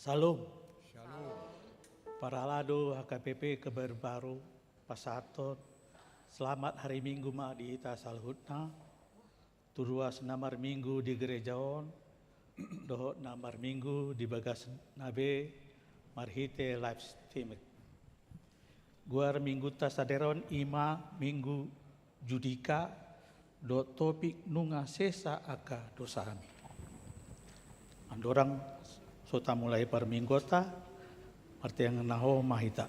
Salam. Para lado HKPP Keberbaru Pasaton. Selamat hari Minggu ma di ita salhutna. Turua senamar Minggu di gerejaon. Dohot namar Minggu di bagas nabe marhite live streaming. Guar Minggu ta saderon ima Minggu judika do topik nunga sesa aka dosami. Andorang sota mulai per minggota arti yang naho mahita.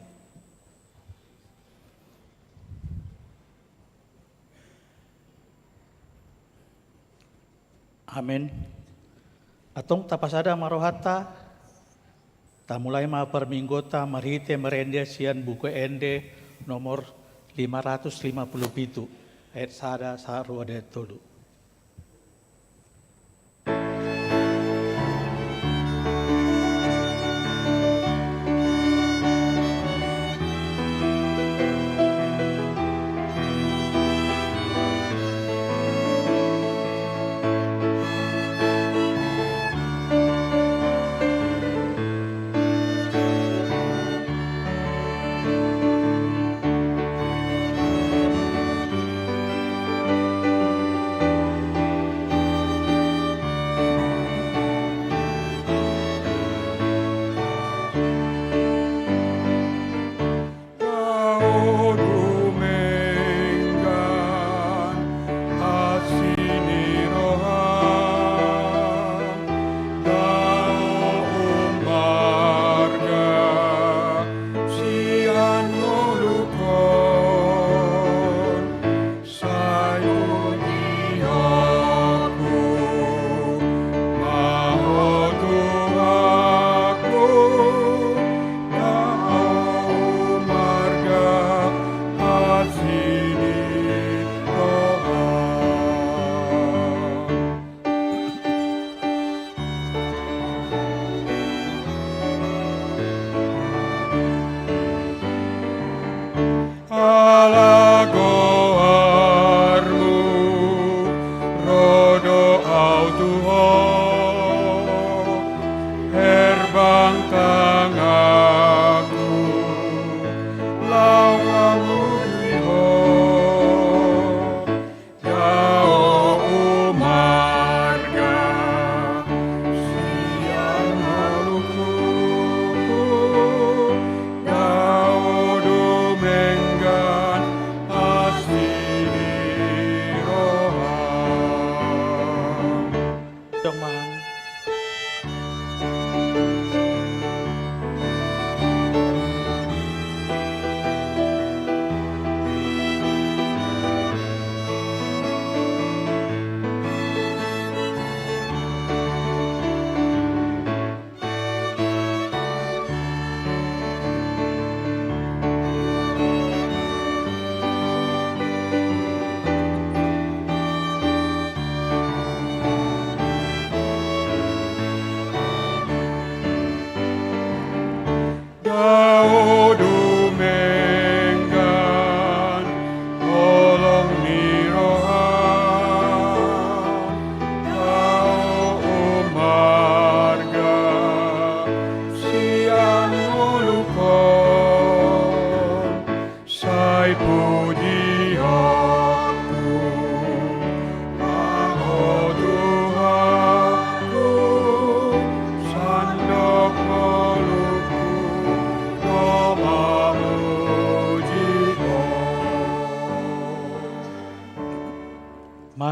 Amin. Atong tapasada marohata ta mulai ma per minggota marhite merende sian buku ende nomor 557 ayat sada sarua de tolu.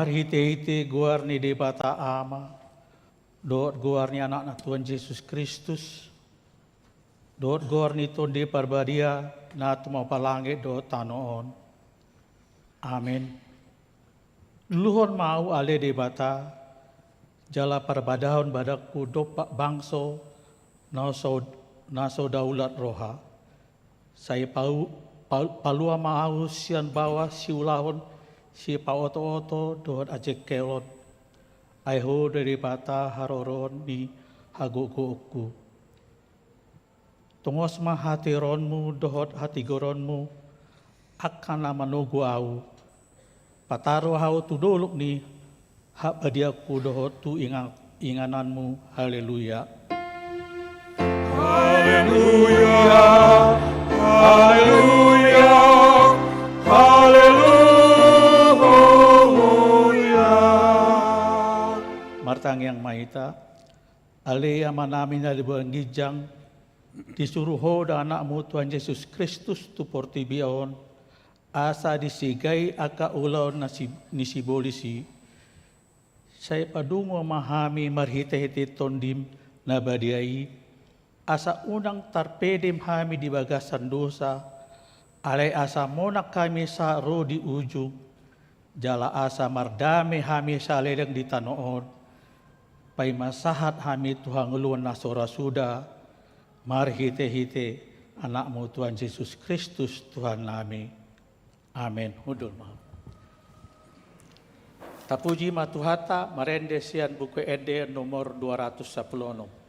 Hite-hite guar ni debata ama, doot guar ni anak na Tuhan Yesus Kristus, doot guar ni Tuhan di parbadia na tumapalangit doot tanoon. Amin. Luhon mau ale debata, jala parbadahon badakku dopak bangso, naso daulat roha. Saya palua mau sian bawa siulahon, si paoto-oto dohot ajek kelot aiho dari bata haroron ni hagogoku tongos ma hati ronmu dohot hati goronmu akan lama nogu au pataro hau tu doluk ni hak badiaku dohot tu ingananmu haleluya. Martang yang mahita, alea manami na libuang gijang, disuruh hoda anakmu Tuhan Yesus Kristus tu portibion, asa disigai aka ulaw nisibolisi, saya padungo mahami marhite-hite tondim na badiai, asa unang tarpedim hami di bagasan dosa, alay asa monak kami sa ro di ujung, jala asa mardame hami sa ledang di tanoon, pay masahat hami Tuhan nguluan na sorasuda, marhite-hite anakmu Tuhan Yesus Kristus Tuhan nami. Amin. Hudul maaf. Tapuji matuhata marende sian buku ende nomor 216.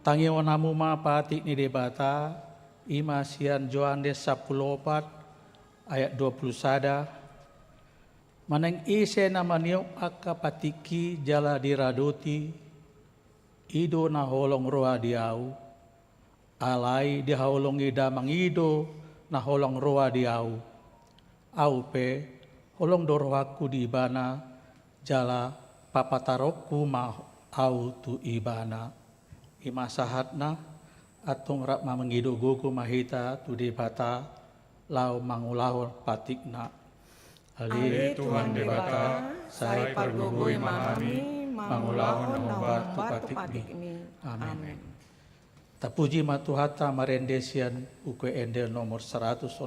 Tangi onamu mapati ni debata, imasian Johannes 10 ayat 21. Maneng ise namaniyo akapatiki jala diradoti, ido na holong roa diau, alay dihaulong ida mangido na holong roa diau, aupe holong dorohaku di ibana, jala papatarokku ma au tu ibana. Imasahatna atong rap mangido gogo mahita tu debata lau mangulahon patikna. Ali Tuhan debata, saya pergugui mahami, mangulahon obat tu patikni. Amin. Tapuji matuhata marendesian uke endel nomor 114.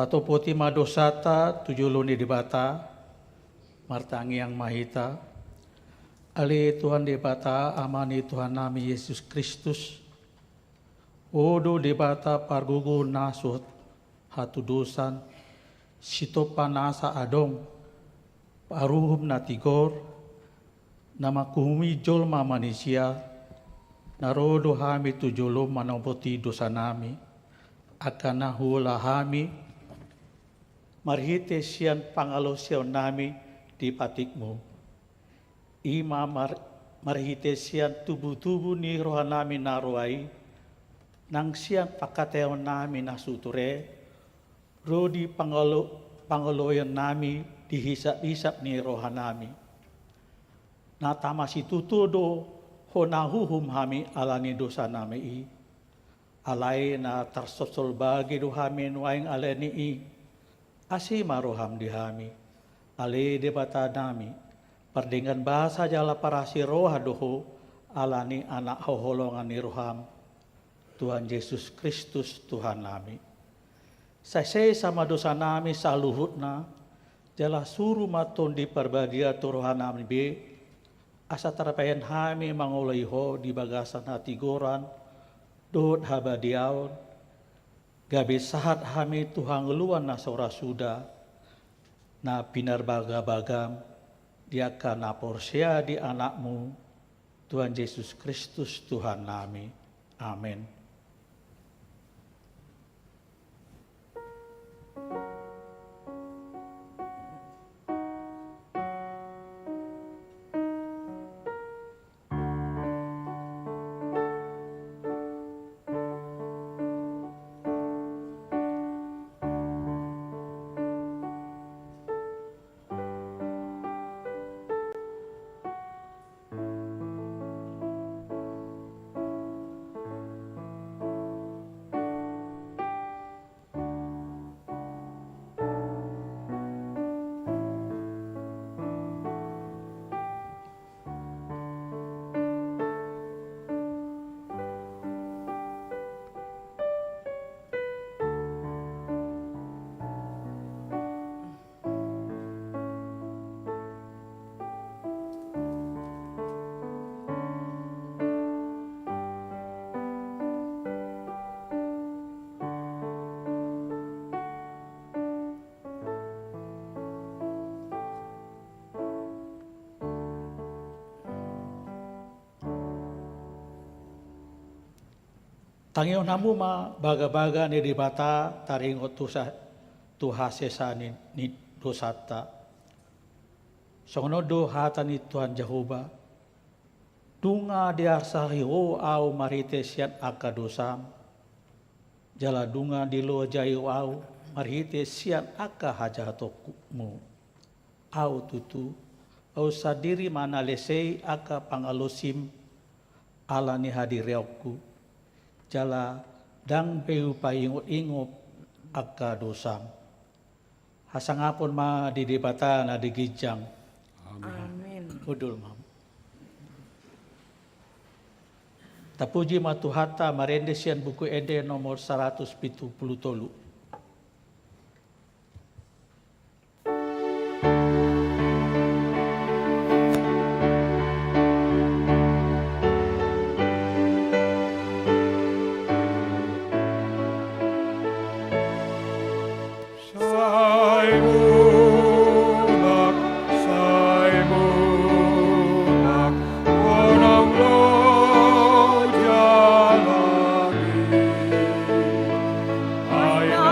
Tato poti madosata tujuluni dibata, martangi yang mahita. Ali Tuhan dibata amani Tuhan nami Yesus Kristus. Odo dibata pargugu nasut hatu dosan. Sito panasa adong. Paruhum natigor. Nama kuhumi jolma manusia. Narodo hami tujulum manopoti dosa nami. Akana hula hami. Marhite sian pangalosyaw nami di patikmu. Ima marhite sian tubuh-tubuh ni roha nami naruai. Nang sian pakateon nami nasuture. Rodi pangaloyan nami dihisap-hisap ni roha nami. Natamasi tutudo honahuhum hami alani dosa nami i. Alai na tarsosol bagi duhami nuaing alani i. Asi maroham dihami, ale debata nami, perdengan bahasa jala parasi roha doho, alani anak hoholongan ni roham, Tuhan Yesus Kristus Tuhan nami. Saya sama dosa nami saluhutna, jala suruh maton di perbagia turohan nami be, asa terapayan hami mangolaiho di bagasan hati goran, dohut habadiaon, gabe sahat hami Tuhan ngeluan na saura suda na pinar bagam dia kana porsia di anakmu Tuhan Yesus Kristus Tuhan nami. Amin. Tangion hamu ma baga-baga ni dibata taringot tuhasesa ni dosata. Songonodo hata ni Tuhan Jehovah. Dunga diarsahi ho au marite siat aka dosam. Jala dunga di lo jayu au marite siat aka hajatokmu. Au tutu au sadiri mana lesei aka pangalosim ala ni hadireokku. Jala dang peu paingot-ingot aka dosam. Hasangapon ma di debata na digijang. Amin. Udul mam. Tapuji matuhata marendesian buku ede nomor 173. Ayo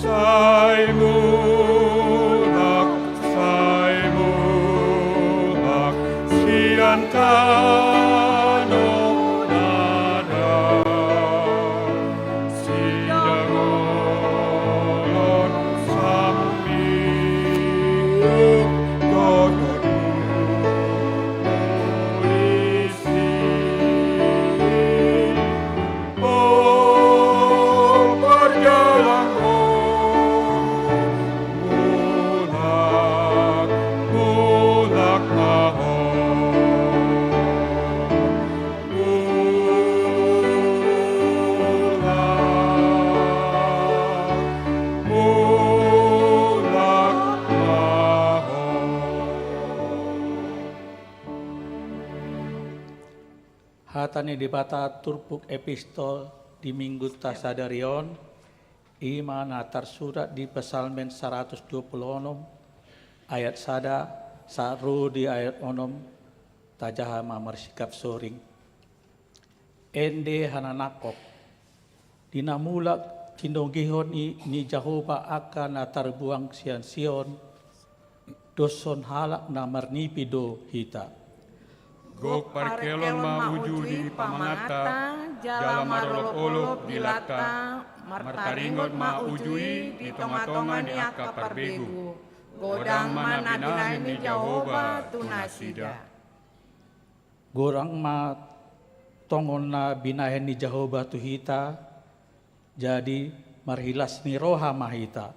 Saimulak, sian kano nada, sidangon sambi kotor polisi. Oh, berjalan mulak Hatani dibata turpuk epistol di minggu tasadarion, iman atar surat di pesalmen 126, ayat sada, saru di ayat onom, tajaha mamar sikap soring. Ende hananakop, dinamulak cindonggihon ni Jahoba akan atar buang sian sion, doson halak namar nipido hita. Gok parkelon maujudi pamangata, jala marolop-olop dilata, martaringot maujui di tonga-tonga ni aka parbegu. Godang mana binai ni Jahoba tunasida. Gorang ma tongon na binahen ni Jahoba tuhita, jadi marhilas ni roha mahita.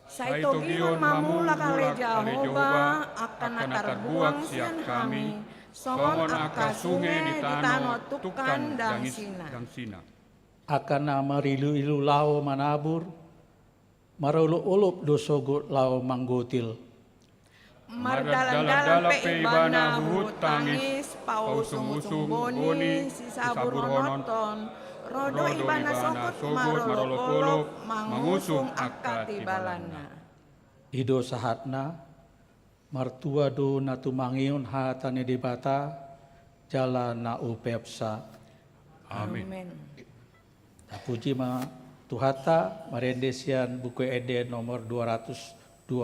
Saito gion mamula kale Jahoba akan atar buang sian kami. Songon aka sungai di tanah tukan dang sina. Akan na marilu-ilu lao manabur, marulu-ulup dosogot lao manggotil. Mardalan-dalan pe ibana huhut tangis, pausung-usung boni, sisabur hononton, rodo ibana sokot marolop-olop, mangusung aka tibalana. Ido sahatna, martua do natumangion hatane debata, jala na upepsa. Amin. Puji ma Tuhata, marendesian buku Eden nomor 222.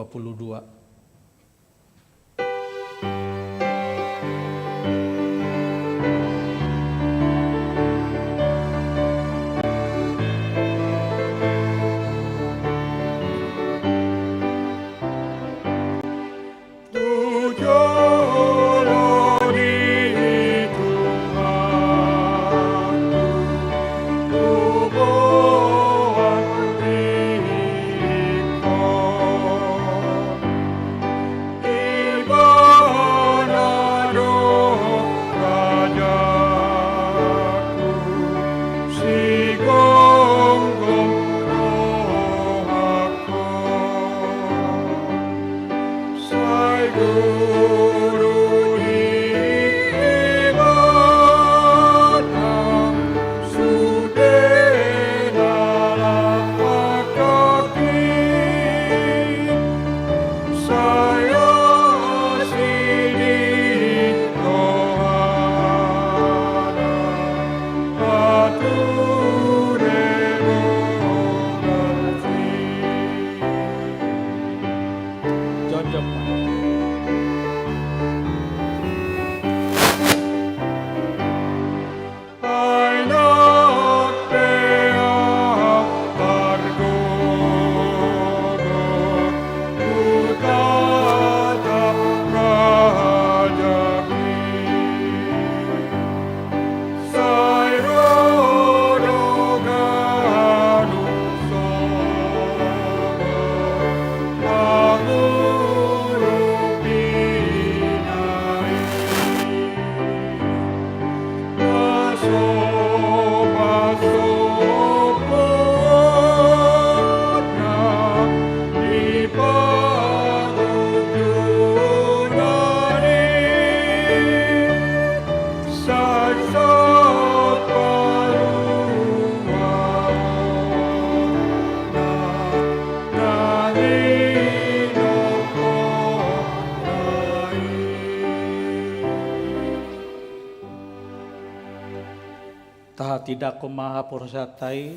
Taha tidak kumaha porosatai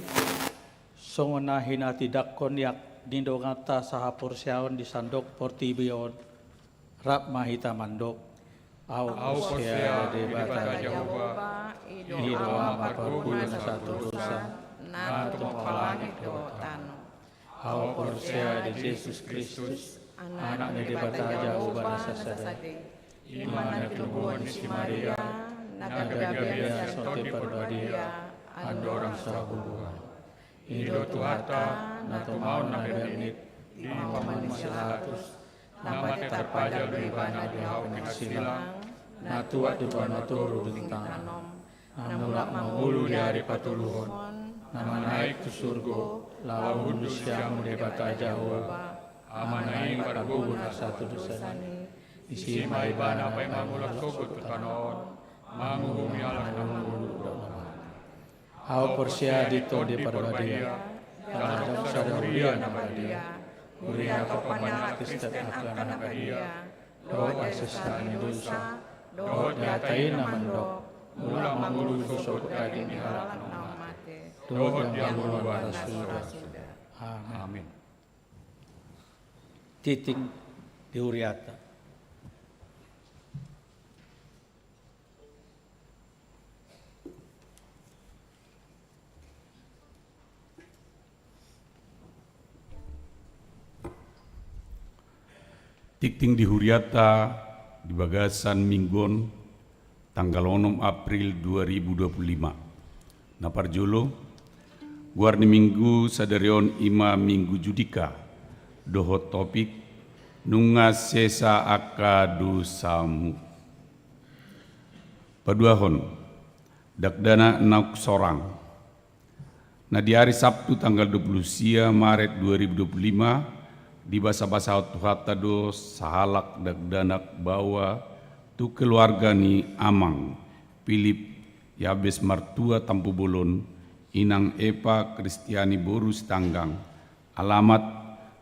songona hina tidak konyak nindo ngata sahapur siaon di sandok portibion rap mahita mandok au porsia de bata Jehovah, ido amat perguna satu dosa na tumpalani tano. au porsia de Yesus Kristus anak de bata Jehovah sasade imana tubuhan si Maria nagagabia sote perbadia andorang sabuhan ido tuhata na tumau na bernit di manusia hatus nama terpajal beribadah di hau silang na tuat di bana turu dentang namulak mangulu dari patuluhon nama naik ke surga lawan siang de bata Jawa amanai perguna satu dosa isi mai bana pai mangulak sokut tanon manguhumi alam namulu hau porsia dito di perbadia dalam sadauria nabadia Uria kapamana Kristus akan dia, doa sesani dosa, doa diatain namandok, mula mangulu sosok daging halak namate, doa yang muluan sudah. Amin. Titing di Uriata. Tikting di Huriata di Bagasan Minggon tanggal 6 April 2025. Naparjolo guarni minggu sadarion ima minggu judika doho topik nunga sesa akadu samu. Paduahon dakdana nauk sorang. Nah di hari Sabtu tanggal 20 Maret 2025 di basa-basa tuhata do sahalak dakdanak bawa tu keluarga ni Amang, Philip, Yabes Martua Tampu Bolon, Inang Epa Kristiani Borus Tanggang, alamat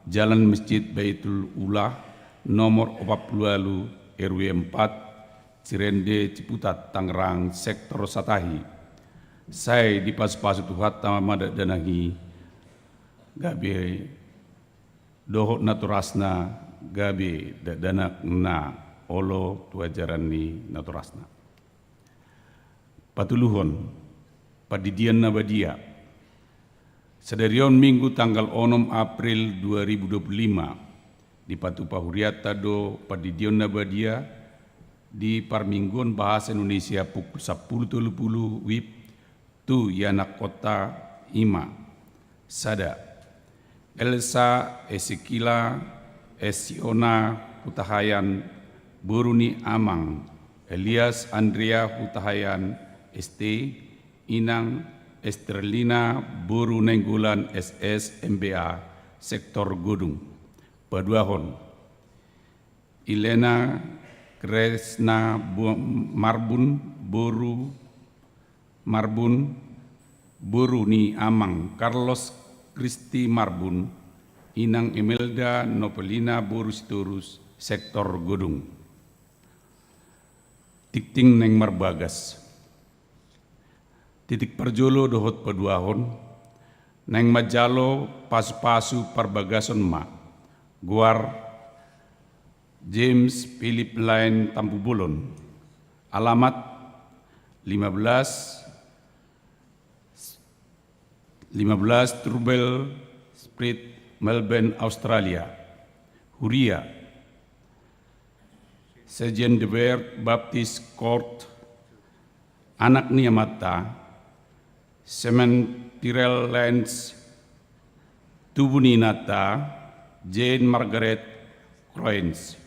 Jalan Masjid Baitul Ulah, nomor 40 RW 4, Cirende Ciputat, Tangerang, Sektor Satahi. Saya di pas-pas tuhata madadanahi, gabe dohot naturasna gabe danak na olo tuajaran ni naturasna. Patuluhon padidian nabadia sedarion minggu tanggal 6 April 2025 di Patu Pahuriata do padidion nabadia di Parminggon Bahasa Indonesia pukul 10.30 WIB tu Yanak Kota Ima Sada Elsa Esikila Esiona Hutahayan Buruni Amang Elias Andrea Hutahayan ST Inang Esterlina Buru Nenggulan SS MBA Sektor Godung Paduahon Ilena Kresna Marbun Buruni Amang Carlos Kristi Marbun, Inang Imelda Nopelina Borus Turus, Sektor Godung. Tikting neng marbagas. Titik perjolo dohot paduahon, neng majalo pasu-pasu parbagason ma, guar James Philip Line Tampu Bolon, alamat 15 Trubel Street, Melbourne, Australia. Huria, Sejen de Vert Baptist Court, Anak Niamata, Sementirel Lands, Tubuninata, Jane Margaret Croins,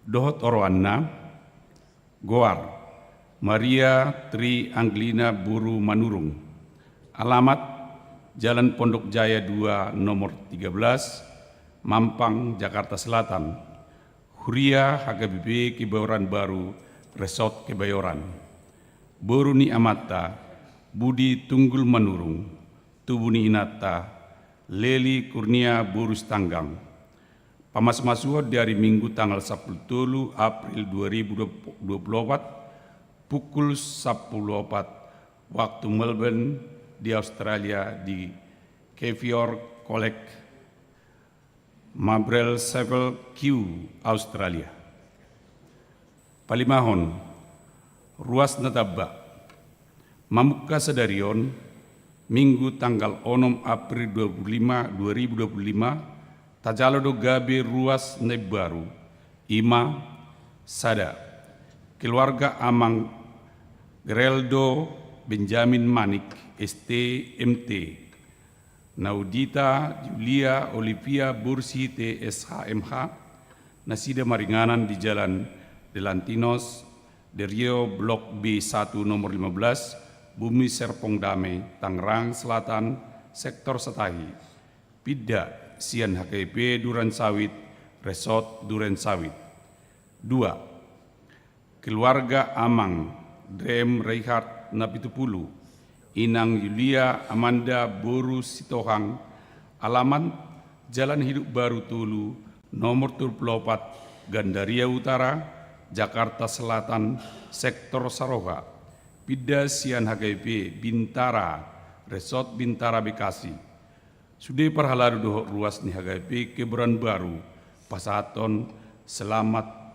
Dohot Oroanna, Goar, Maria Tri Anglina Buru Manurung, alamat Jalan Pondok Jaya 2 nomor 13, Mampang, Jakarta Selatan. Huria HKBP Kebayoran Baru, Resort Kebayoran. Boruni Amata, Budi Tunggul Manurung, Tubuni Inata, Leli Kurnia Burus Tanggang. Pamas-masuh dari Minggu tanggal 10 April 2024, pukul 10.04 waktu Melbourne di Australia di Caviar Collect, Mabrel Sevel Q, Australia. Palimahon, Ruas Natabba, Mamuka Sedarion, Minggu tanggal 6 April 2025, Tajalodo Gabe Ruas Nebaru, Ima, Sada, keluarga Amang Gereldo Benjamin Manik, ST.MT, Naudita Julia Olivia Bursi TSHMH, nasida maringanan di Jalan Delantinos, Derio Blok B1 nomor 15, Bumi Serpong Damai, Tangerang Selatan, Sektor Setahi, Pidda Sian HKP Duren Sawit, Resort Duren Sawit. 2. Keluarga Amang, Drem Reihat Napitupulu, Inang Yulia Amanda Boru Sitohang, alamat Jalan Hidup Baru Tulu, nomor 24, Gandaria Utara, Jakarta Selatan, Sektor Saroha, Pidda Sian HKP Bintara, Resort Bintara Bekasi. Sudah perhaladu dohok ruas ni HKP Keburan Baru, Pasaton, selamat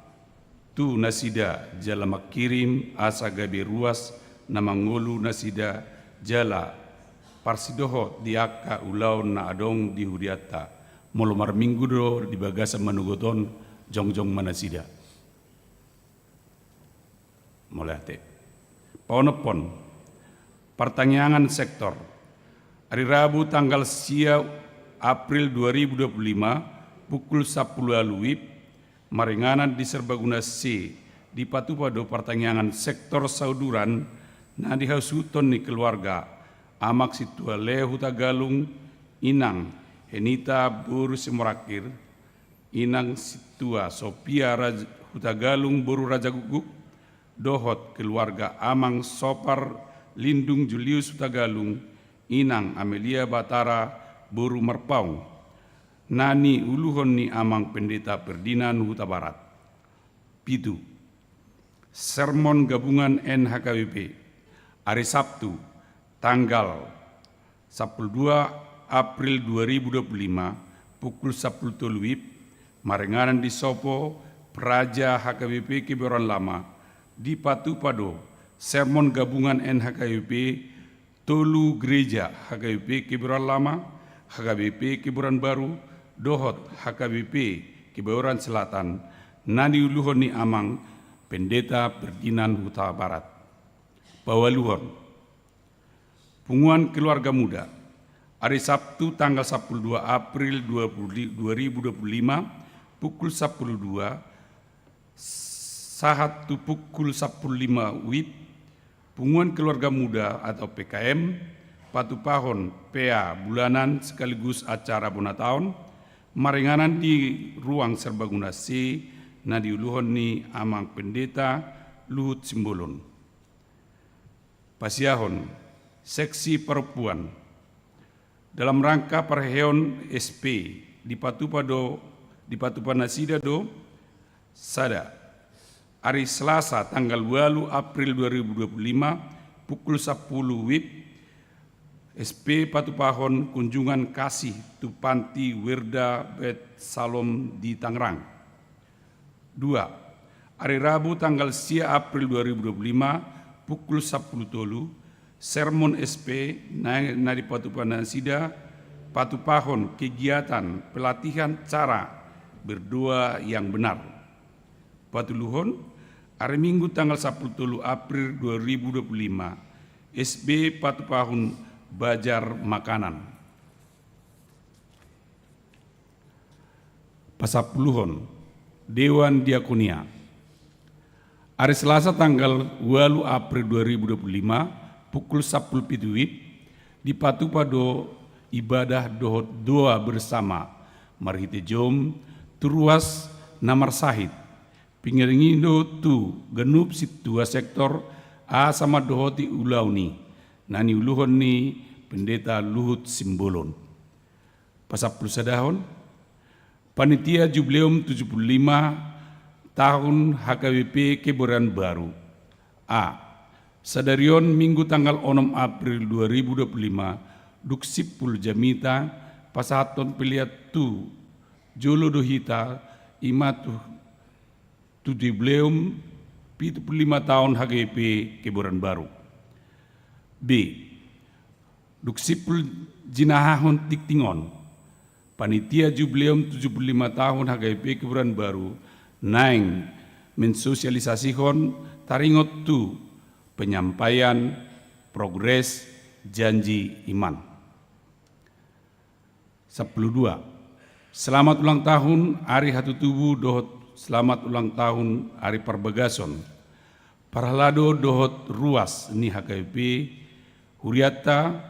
tu nasida jala makirim asa gabe ruas namangulu nasida jala parsidoho diaka ulau na adong di Hudiata molomar minggu do di bagasa manugoton jongjong manasida molate paunopon pertanyaan sektor hari Rabu tanggal sia April 2025 pukul 10 WIB maringanan di Serbaguna C di Patupado pertanyaan sektor Sauduran na dihasuton ni keluarga Amak Situa Leo Hutagalung Inang Henita Buru Simorakir Inang Situa Sophia Hutagalung Buru Raja Guguk dohot keluarga Amang Sopar Lindung Julius Hutagalung Inang Amelia Batara Buru Merpaung Nani uluhon ni Amang Pendeta Perdinan Huta Barat. 7. Sermon Gabungan NHKBP hari Sabtu tanggal 12 April 2025 pukul 10 WIB marenganan di Sopo Praja HKBP Kebayoran Lama di Patupado Sermon Gabungan NHKBP Tolu Gereja HKBP Kebayoran Lama HKBP Kebayoran Baru dohot HKBP Kebayoran Selatan nani uluhon ni Amang Pendeta Perdinan Huta Barat. Pawaluhon Punguan Keluarga Muda hari Sabtu tanggal 12 April 2025 pukul 12 saat pukul 15 WIB Punguan Keluarga Muda atau PKM Patupahon PA bulanan sekaligus acara bonataun maringanan di ruang Serbaguna C na diuluhon ni Amang Pendeta Luhut Simbolon. Pasiahon seksi perempuan dalam rangka perheon SP di Patupanasida do Sada hari Selasa tanggal 8 April 2025 pukul 10 WIB SP Patupahon kunjungan kasih tu Panti Wirda Bet Salom di Tangerang. 2. Hari Rabu tanggal sia April 2025 pukul 10 tolu sermon SP na di Patupanasida Patupahon kegiatan pelatihan cara berdoa yang benar. Patuluhon hari Minggu tanggal 10 tolu April 2025 SB Patupahon Bajar Makanan. Pasapuluhon Dewan Diakonia hari Selasa tanggal 8 April 2025 pukul 10 WIB di Patupado ibadah dohot doa bersama marhite jom turuas namar sahid pingiringindo tu genup situa sektor a sama dohoti ulauni nani uluhon ni Pendeta Luhut Simbolon. Pasapul sadahon panitia jubileum 75 tahun HKBP Kebayoran Baru. A. Sadarion Minggu tanggal 6 April 2025 duksipul jamita pasaton pilihat tu jolo dohita imatu tu jubileum 75 tahun HGP Kebayoran Baru. B. Duksipul jinahahon tiktingon panitia jubileum 75 tahun HGP Kebayoran Baru naing mensosialisasihon taringot tu penyampaian progres janji iman. 12. Selamat ulang tahun Hari Hatu Tubuh dohot selamat ulang tahun Hari Perbagason. Parhalado dohot ruas ni HKP Huriata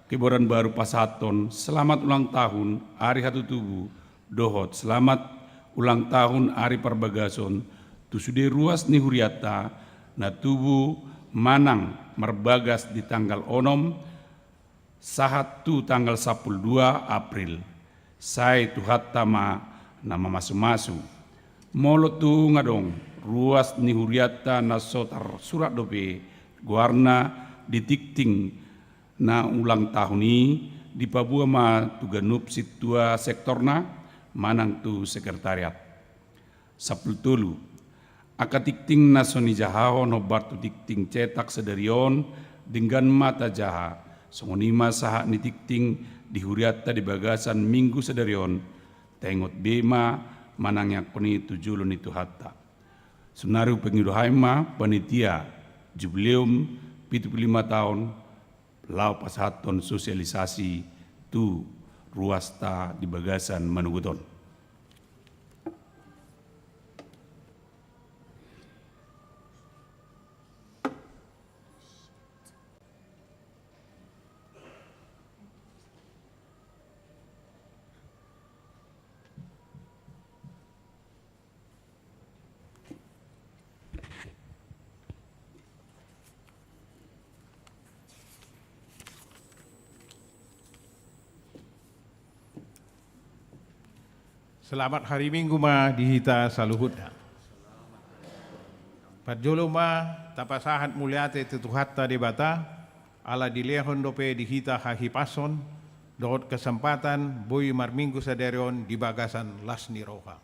Kebayoran Baru Pasaton selamat ulang tahun Hari Hatu Tubuh dohot selamat ulang tahun Hari Perbagason tusude ruas ni Huriata na tubuh manang merbagas di tanggal onom sahat tu tanggal 12 April sai tuhat tama nama masu-masu molo tu ngadong ruas ni Huriata na sotar surat dope guarna ditikting na ulang tahun ini di Papua ma tuganup situa sektorna manang tu sekretariat. 10 akatikting na soni jahahon hobar tu tikting cetak sedarion dengan mata jaha songonima saha ni tikting di Huriata di bagasan minggu sedarion tengot bema manang yakoni tujulun itu hatta sunaru pengidohaima panitia jubileum 75 tahun lau pasaton sosialisasi tu ruasta di bagasan Manuguton. Selamat hari Minggu ma dihita saluhutna. Parjolo ma tapasahat muliate tutuhatta debata ala dilehon dope dihita hahipason dohot kesempatan boy marminggu saderion di bagasan Lasni Roha.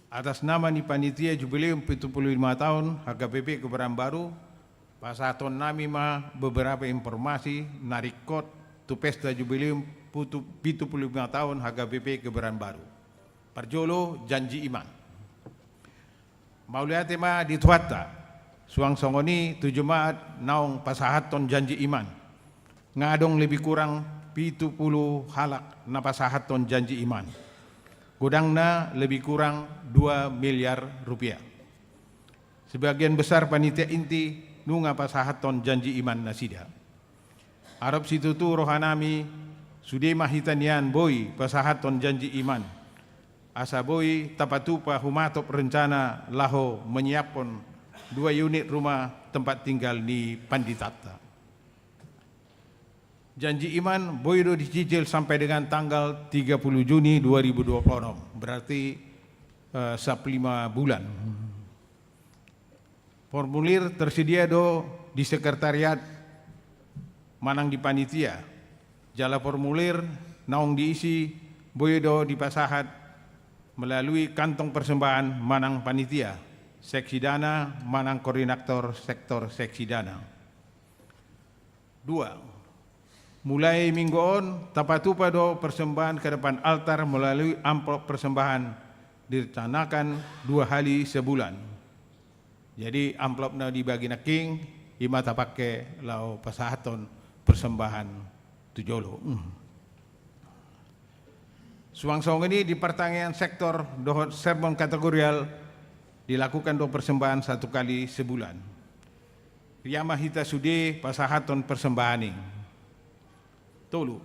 Atas nama ni panitia jubileum 75 tahun HKBP Kebayoran Baru, pasaton nami ma beberapa informasi narikot tu pesta jubileum 75 tahun HKBP Kebayoran Baru. Parjolo janji iman. Mauliate ma dituhatta suang songoni tu Jumaat naong pasahaton janji iman. Ngadong lebih kurang 70 halak na pasahaton janji iman. Gudangna lebih kurang 2 miliar rupiah. Sebagian besar panitia inti nunga pasahaton janji iman nasida. Arab situ tu rohanami Sude mahitanian boy pasahaton janji iman. Asa boy tapatupa humatop rencana laho menyiapkan 2 unit rumah tempat tinggal di Panditata. Janji iman boy do dicicil sampai dengan tanggal 30 Juni 2026. Berarti 5 bulan. Formulir tersedia do di sekretariat manang di panitia. Jala formulir naong diisi boyodo dipasahat melalui kantong persembahan manang panitia, seksi dana manang koordinator sektor seksi dana. 2. Mulai minggu on tapatupa do persembahan ke depan altar melalui amplop persembahan direncanakan 2 kali sebulan. Jadi amplopna dibagi naking ima tapake lau pasahaton persembahan Tujolo. Suang-suang ini di pertanian sektor dohot sermon kategorial dilakukan do persembahan 1 kali sebulan. Riyama hita sude pasahaton persembahan ini. Tolu.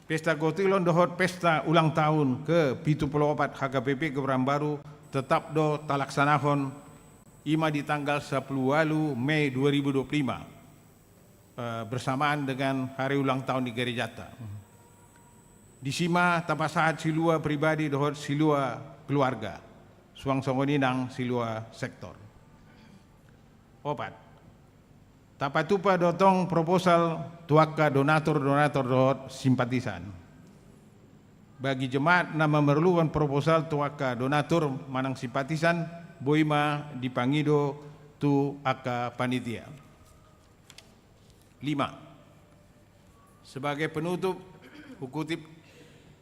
Pesta Gotilon dohot pesta ulang tahun ke 74 HKBP Kebayoran Baru tetap do talaksanahon ima di tanggal 10 Mei 2025. Bersamaan dengan hari ulang tahun di Gerejata. Di sima tapasahat silua pribadi dohot silua keluarga. Suang songoninang silua sektor. 4. Tapatupa dotong proposal tuaka donatur dot simpatisan. Bagi jemaat na memerlukan proposal tuaka donatur manang simpatisan, boima dipangido tu aka panitia. 5. Sebagai penutup, hukutip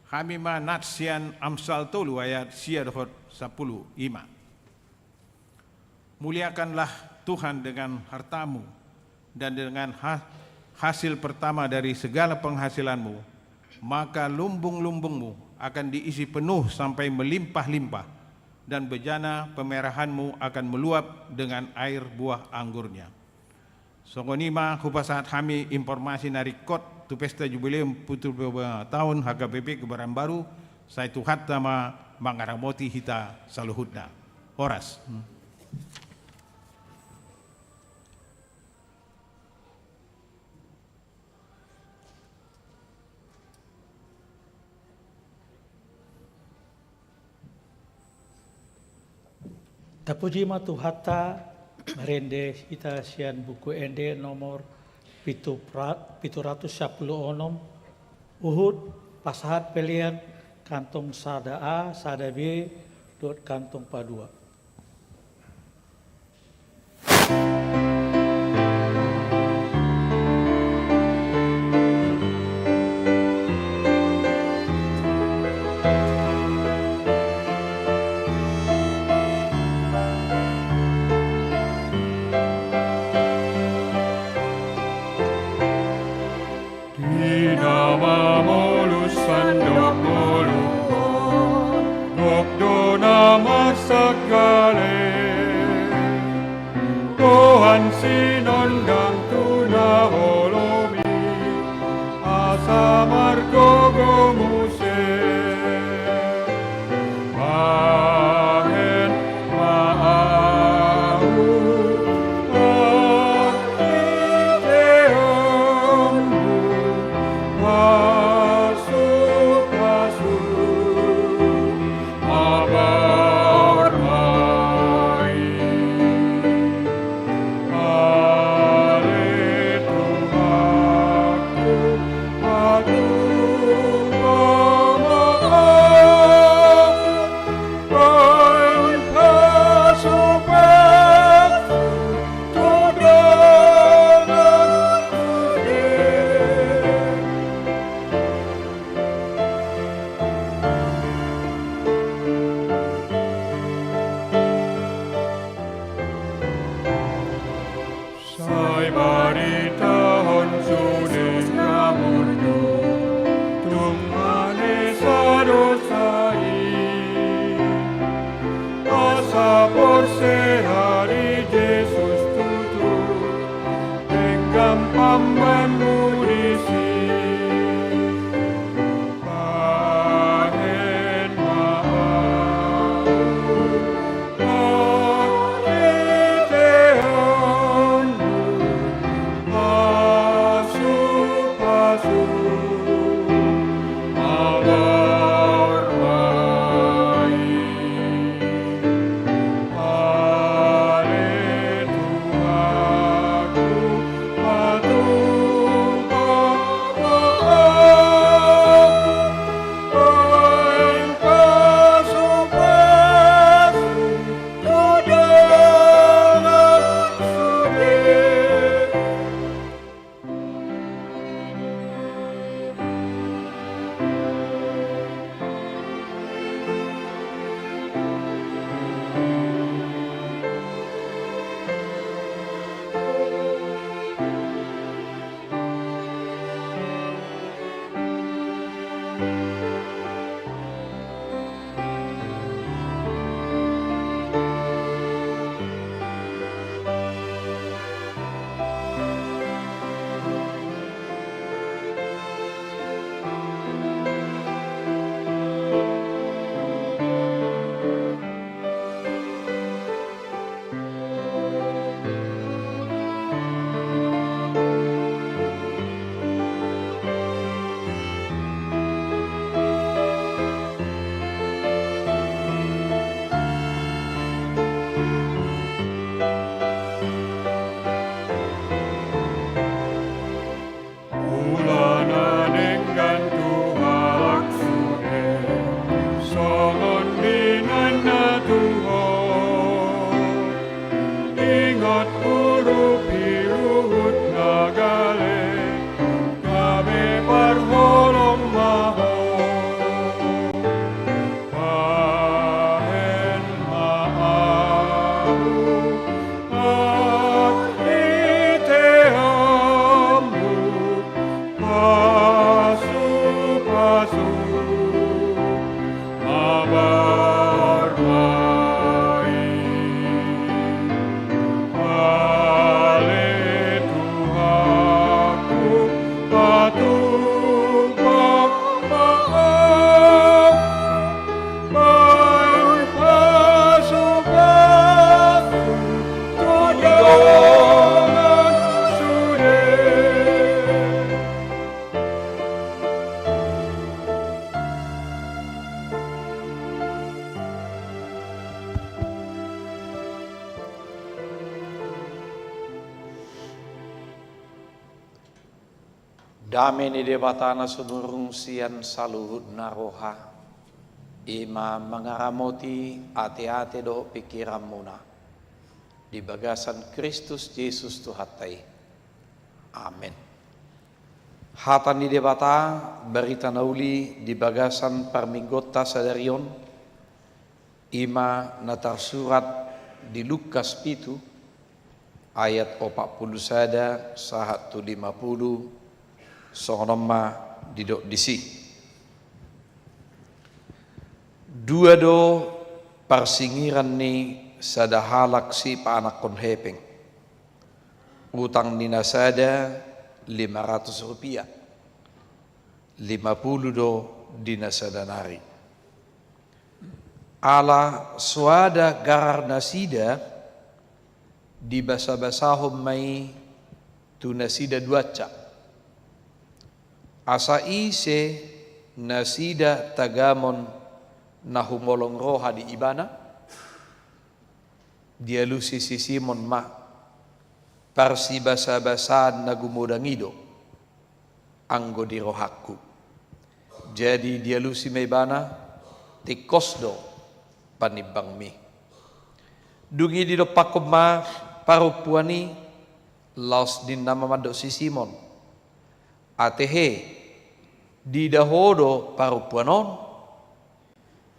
Hamima Natsian Amsal Tolu ayat Siadhot 10:5. Muliakanlah Tuhan dengan hartamu dan dengan hasil pertama dari segala penghasilanmu, maka lumbung-lumbungmu akan diisi penuh sampai melimpah-limpah, dan bejana pemerahanmu akan meluap dengan air buah anggurnya. Songonima hupasahat kami informasi narikot tu pesta jubileum putu tahun HKBP Kebaran Baru, saya tuhat nama mangaramoti hita saluhutna. Horas. Tapuji matuhata merende kita sian buku ende nomor 710 Uhud pasahat pelian kantong sada A, sada B, dot kantong padua. Tuhan sinondang tunaholomi asa margogo muse mahen maahu akiteommu masuk mabar mai Sai barita honsunen ngamurdu Tumane sadosai Asa por sehari Yesus tutu Tenggam pamban murisi Pahen maau Dame ni debatana sunurung sian saluhut naroha. Ima mengaramoti ate-ate do pikiran muna. Di bagasan Kristus Yesus Tuhatai. Amin. Hatan di debata berita nauli di bagasan parminggota sadarion. Ima natar surat di Lukas 7 ayat 40 sada sahat 50 sonoma didok disi. Dua do parsingiran ni sada halak si paanak kon hepeng. Utang nina sada 500 rupiah. 50 do dina sada nari. Ala suada garar nasida di basa-basahom mai tu nasida duaca. Asa ise nasida tagamon nahumolong roha di ibana. Dia lusi sisimon ma parsi basa-basaan nagumudangido anggo di rohaku. Jadi dia lusi meibana tikosdo panibang mi. Dungi di do pakoma parupuani laos din nama mado sisimon. Atehe di dahodo parupuanon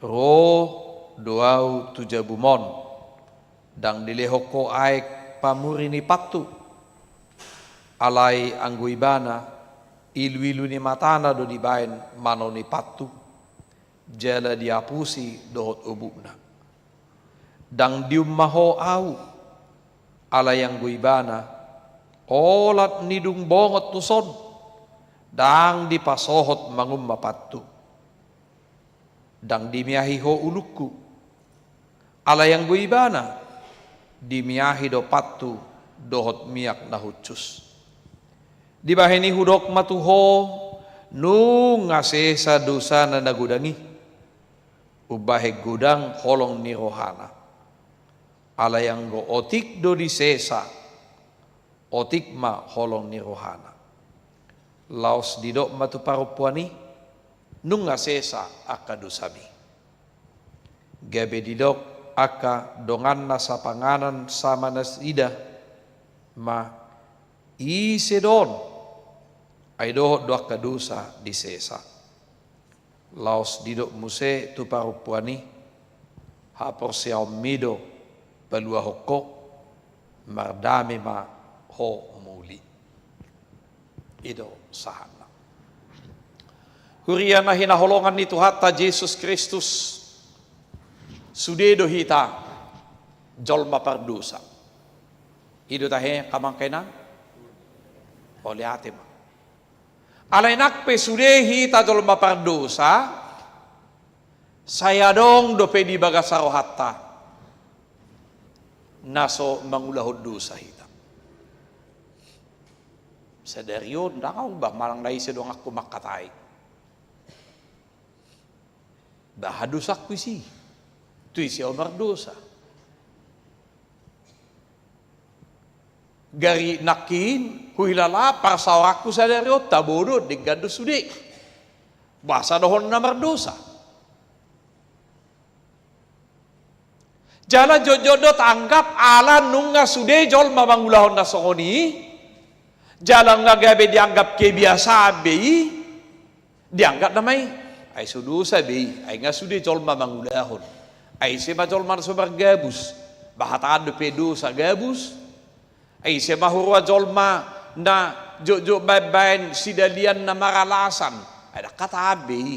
ro doau tujabumon dang dilehoko aek pamurini patu alai angguibana ilu-ilu ni matana do dibain mano ni patu jala diapusi dohot ubukna dang diummaho au alai angguibana olat nidung bongot tuson dang dipasohot mangum mapatu dang dimiahi ho ulukku ala yang guibana dimiahi do patu dohot miak nahucus dibaheni hudok matuho nu ngasesa dosa na nagudangi ubahe gudang holong ni rohana ala yang go otik do disesa otik ma holong ni rohana laos didok matu parupuani nunga sesa aka dosami gabe didok aka dongan nasa panganan sama nasida ma isedon ay dohot do aka dosa di sesa laos didok muse tu parupuani hapor siaw mido balua hoko mardame ma ho muli ido sahana. Huriana hinaholongan ni Tuhata Yesus Kristus sudedo hita jolma pardusa. Ido tahe kamangkainan oleh atima. Alainak pe sude hita jolma pardusa saya dong dope di bagasaro hatta naso mangulahod dosa hita. Sadarion dang ba malang dai sedong aku makatai. Bahadusak kuisi. Tu isi omar dosa. Gari nakin huilala parsawaku sadarion tabodo digado sude. Basa dohon namar dosa. Jala jojodo tanggap ala nunga sude jol mabangulahon na songoni. Jalan ngagabe dianggap kebiasaan bei dianggap namai ay sudusa bei ay nga sudi jolma mangulahon ay sema jolma sobar gabus bahataan de pedo sa gabus ay sema hurwa jolma na jojo babain sidalian na maralasan ay kata bei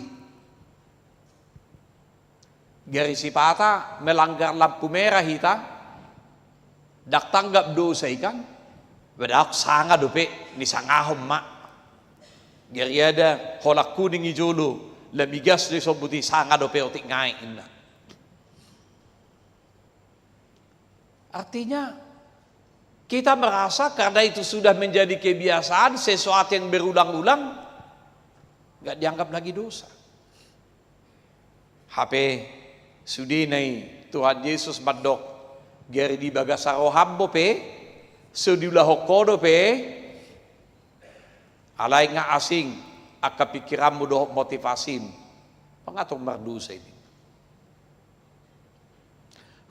gari sipata melanggar lampu merah hita dak tanggap dosa ikan badak sanga dope ni sangahom ma geriada holak kuning ijolo lamigas ni sobuti sanga dope otik ngai inna. Artinya kita merasa karena itu sudah menjadi kebiasaan sesuatu yang berulang-ulang nggak dianggap lagi dosa. HP sudinai Tuhan Yesus madok geri di bagasaro hambo pe so diulah hokodo pe Alay nga asing akapikiran mo do motivasin. Pangatong mardusa ini.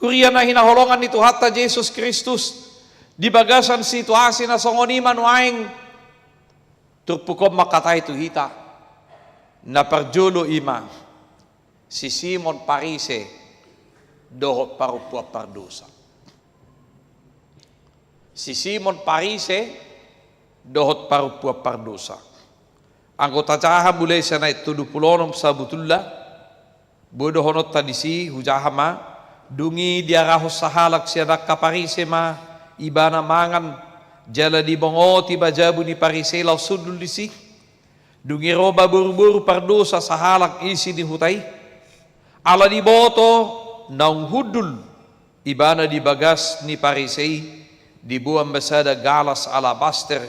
Hurian na hinaholongan ni Tuhan ta Jesus Kristus di bagasan situasi na songoniman waing turpukom makatay tuhita na parjulo ima si Simon Parise dohot parupua pardusa. Si Simon Parise dohot parupua pardusa. Anggota jaha mulai sana itu 26 sabutullah bodoh honot tadisi hujahama dungi dia rahos sahalak siya Parise ma ibana mangan jala di bongo tiba jabu ni Parise law sudul disi dungi roba buru-buru pardosa sahalak isi di hutai ala di boto naung hudul ibana di bagas ni Parise di buang besada galas alabaster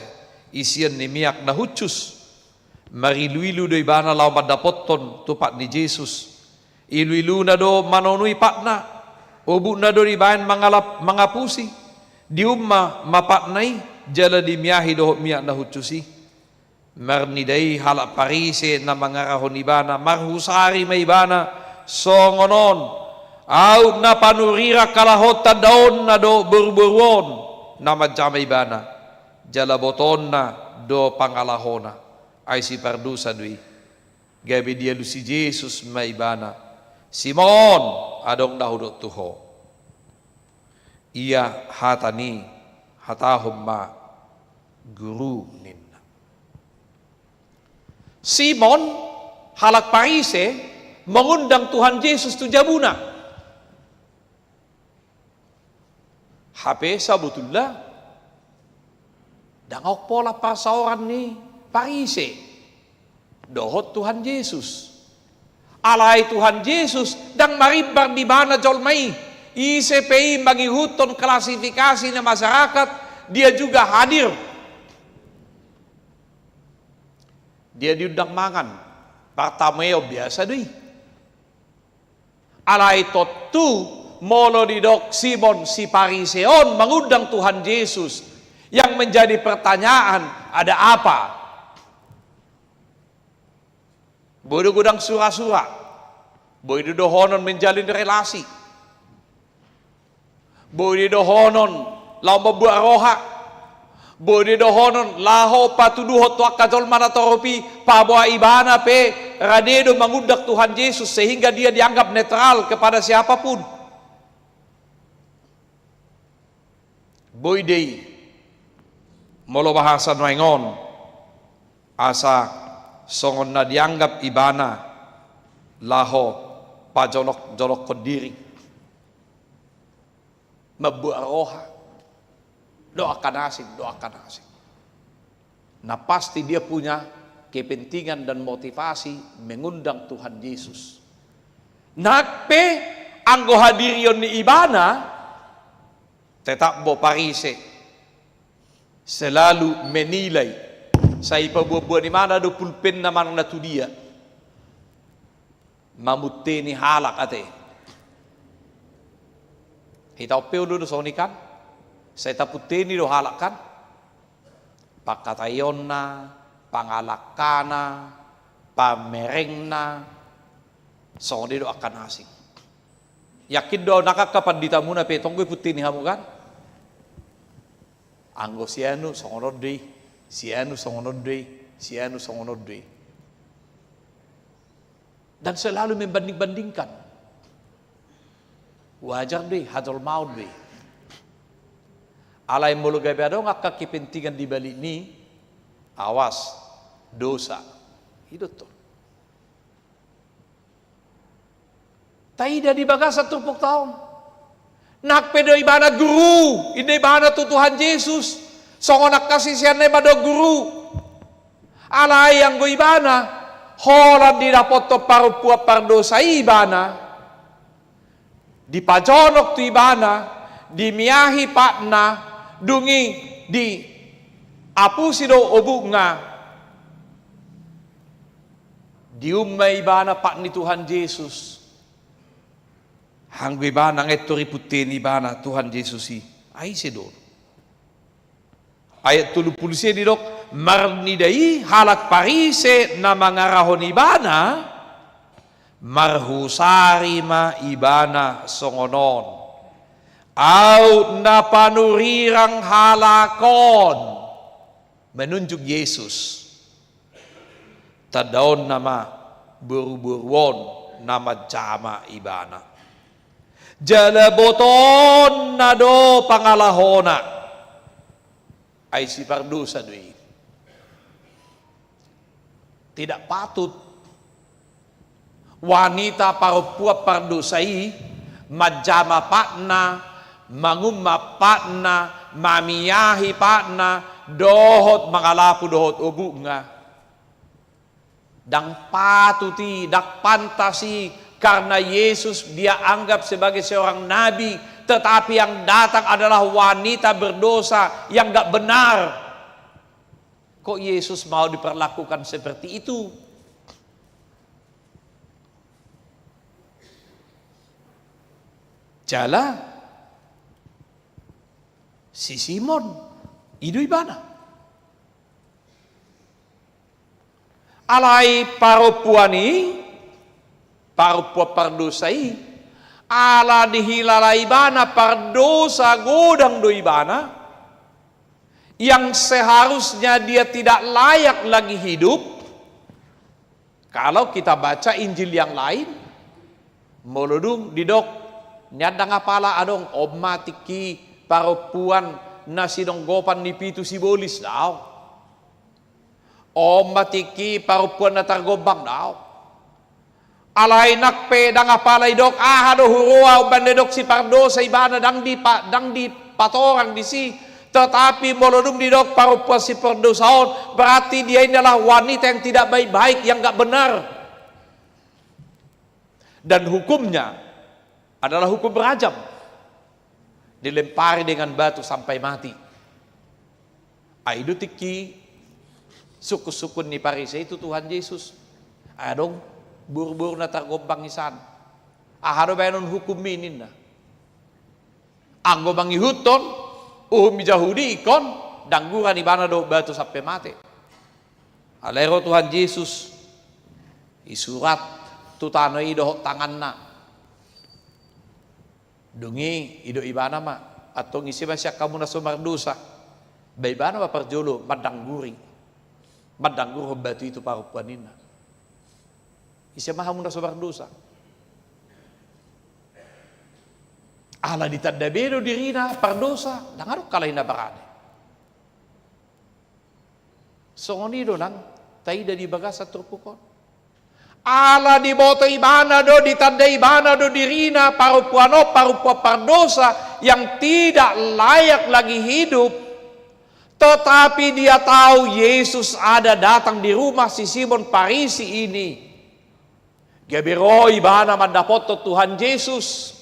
isian ni miak na hucus mariluilu do ibana law madapotton tupak ni Jesus iluilu na do manonui patna obu na do ibayan mangapusi di umma mapatnai jala di miyahi do miyak na hucusi marnidai halak Parise na mangarahon ibana marhusari may ibana songonon out na panurira kalahota daon na do burburon na madjama ibana jala boton na do pangalahona ay si pardusa dui gabi dia lusi Jesus may ibana Simon adong dahudot tuho ia hatani hatahum ma guru ninna. Simon halak Parise mengundang Tuhan Yesus tu jabuna. HP sabutullah dangok pola pasaoran ni Parise dohot Tuhan Yesus. Alay Tuhan Yesus dang maribar di mana jolmai ICPI mangihuton klasifikasi na masyarakat dia juga hadir. Dia diundang mangan partameo biasa dui. Alay totu molo didok Simon si Pariseon mengundang Tuhan Yesus. Yang menjadi pertanyaan ada apa? Bodoh gudang surah-surah. Bodoh dohonon menjalin relasi. Bodoh dohonon lau membuat roha. Bodoh dohonon laho patuduhot tuak kajol mana toropi paboa ibana pe radedo mengundang Tuhan Yesus sehingga dia dianggap netral kepada siapapun. Boydei molo bahasa nuengon asa songon na dianggap ibana laho pajolok-jolok kodiri membuat roha doakan asing nah pasti dia punya kepentingan dan motivasi mengundang Tuhan Yesus nakpe anggo hadirion ni ibana tetap bo Parise selalu menilai sa ipabubuan ni mana do pulpen naman na tu dia mamutte ni halak ate hitaw peu do sonikan sa itaputte ni do halak kan pakatayon na pangalakana pamereng na soni do akan asing yakin do nakakapandita muna pe tonggoy putte ni hamu kan anggo sianu songonod deui sianu songonod deui dan selalu membanding-bandingkan wajar deui hadol maud deui alai mulu gabe ado ngakak kepentingan di balik ni awas dosa hidup tuh taida di bagas 70 tahun nak pedo ibana guru ide ibana tu Tuhan Yesus songonak kasih siane bado guru alai yang go ibana holan di dapoto parupua pardosa ibana di pajonok tu ibana di miahi patna dungi di apusi do obunga di umma ibana pak ni Tuhan Yesus hanggo ibana ngetori putin ibana Tuhan Yesus ai sedon ayat 30 di dok marnidai halak parise na mangarahon ibana, marhusari ma ibana songonon. Au napanurirang halakon, menunjuk Yesus. Tadaon nama buru-buruon nama jama ibana. Jalaboton na do pangalahona ay si pardusa doi. Tidak patut wanita parupua pardusai majama patna, mangumma patna, mamiyahi patna, dohot mangalapu dohot ubu nga. Dang patuti, dak pantasi, karena Yesus dia anggap sebagai seorang nabi, tetapi yang datang adalah wanita berdosa yang gak benar. Kok Yesus mau diperlakukan seperti itu? Jala si Simon idu ibana. Alai parupuani parupua pardosai ala dihilala ibana pardosa godang do ibana yang seharusnya dia tidak layak lagi hidup. Kalau kita baca Injil yang lain, molodung didok nyadang apala adong omatiki parupuan nasidong gopan ni pitu sibolis daw. Omatiki parupuan na targobang daw. Alay nakpe dang apalay dok ahado hurua bandedok si pardo sa ibana dang di patorang di si, tetapi molodum di dok parupuan si pardo saon, berarti dia ini adalah wanita yang tidak baik-baik, yang gak benar, dan hukumnya adalah hukum berajam, dilempari dengan batu sampai mati. Aidu tiki suku-sukun ni Parisei itu Tuhan Yesus adong buru-buru na targombang isan ahado bayanon hukum minin na anggo mangihuton uhum Yahudi ikon dangguran ibana do batu sampai mati. Alero Tuhan Yesus isurat tutano ido tangan na dungi ido ibana ma atau ngisi masya kamu na sumardusa baibana ma parjolo madangguri madanggur batu itu parupuanin na isya mahamu na sumardusa ala ditadabedo dirina pardosa dangarok kalay na barane songonido nang taida di bagasa trupukon ala di boto ibana do ditanda ibana do dirina parupuano parupua pardosa yang tidak layak lagi hidup, tetapi dia tahu Yesus ada datang di rumah si Simon Parisi ini. Gabiro ibana mandapoto Tuhan Yesus.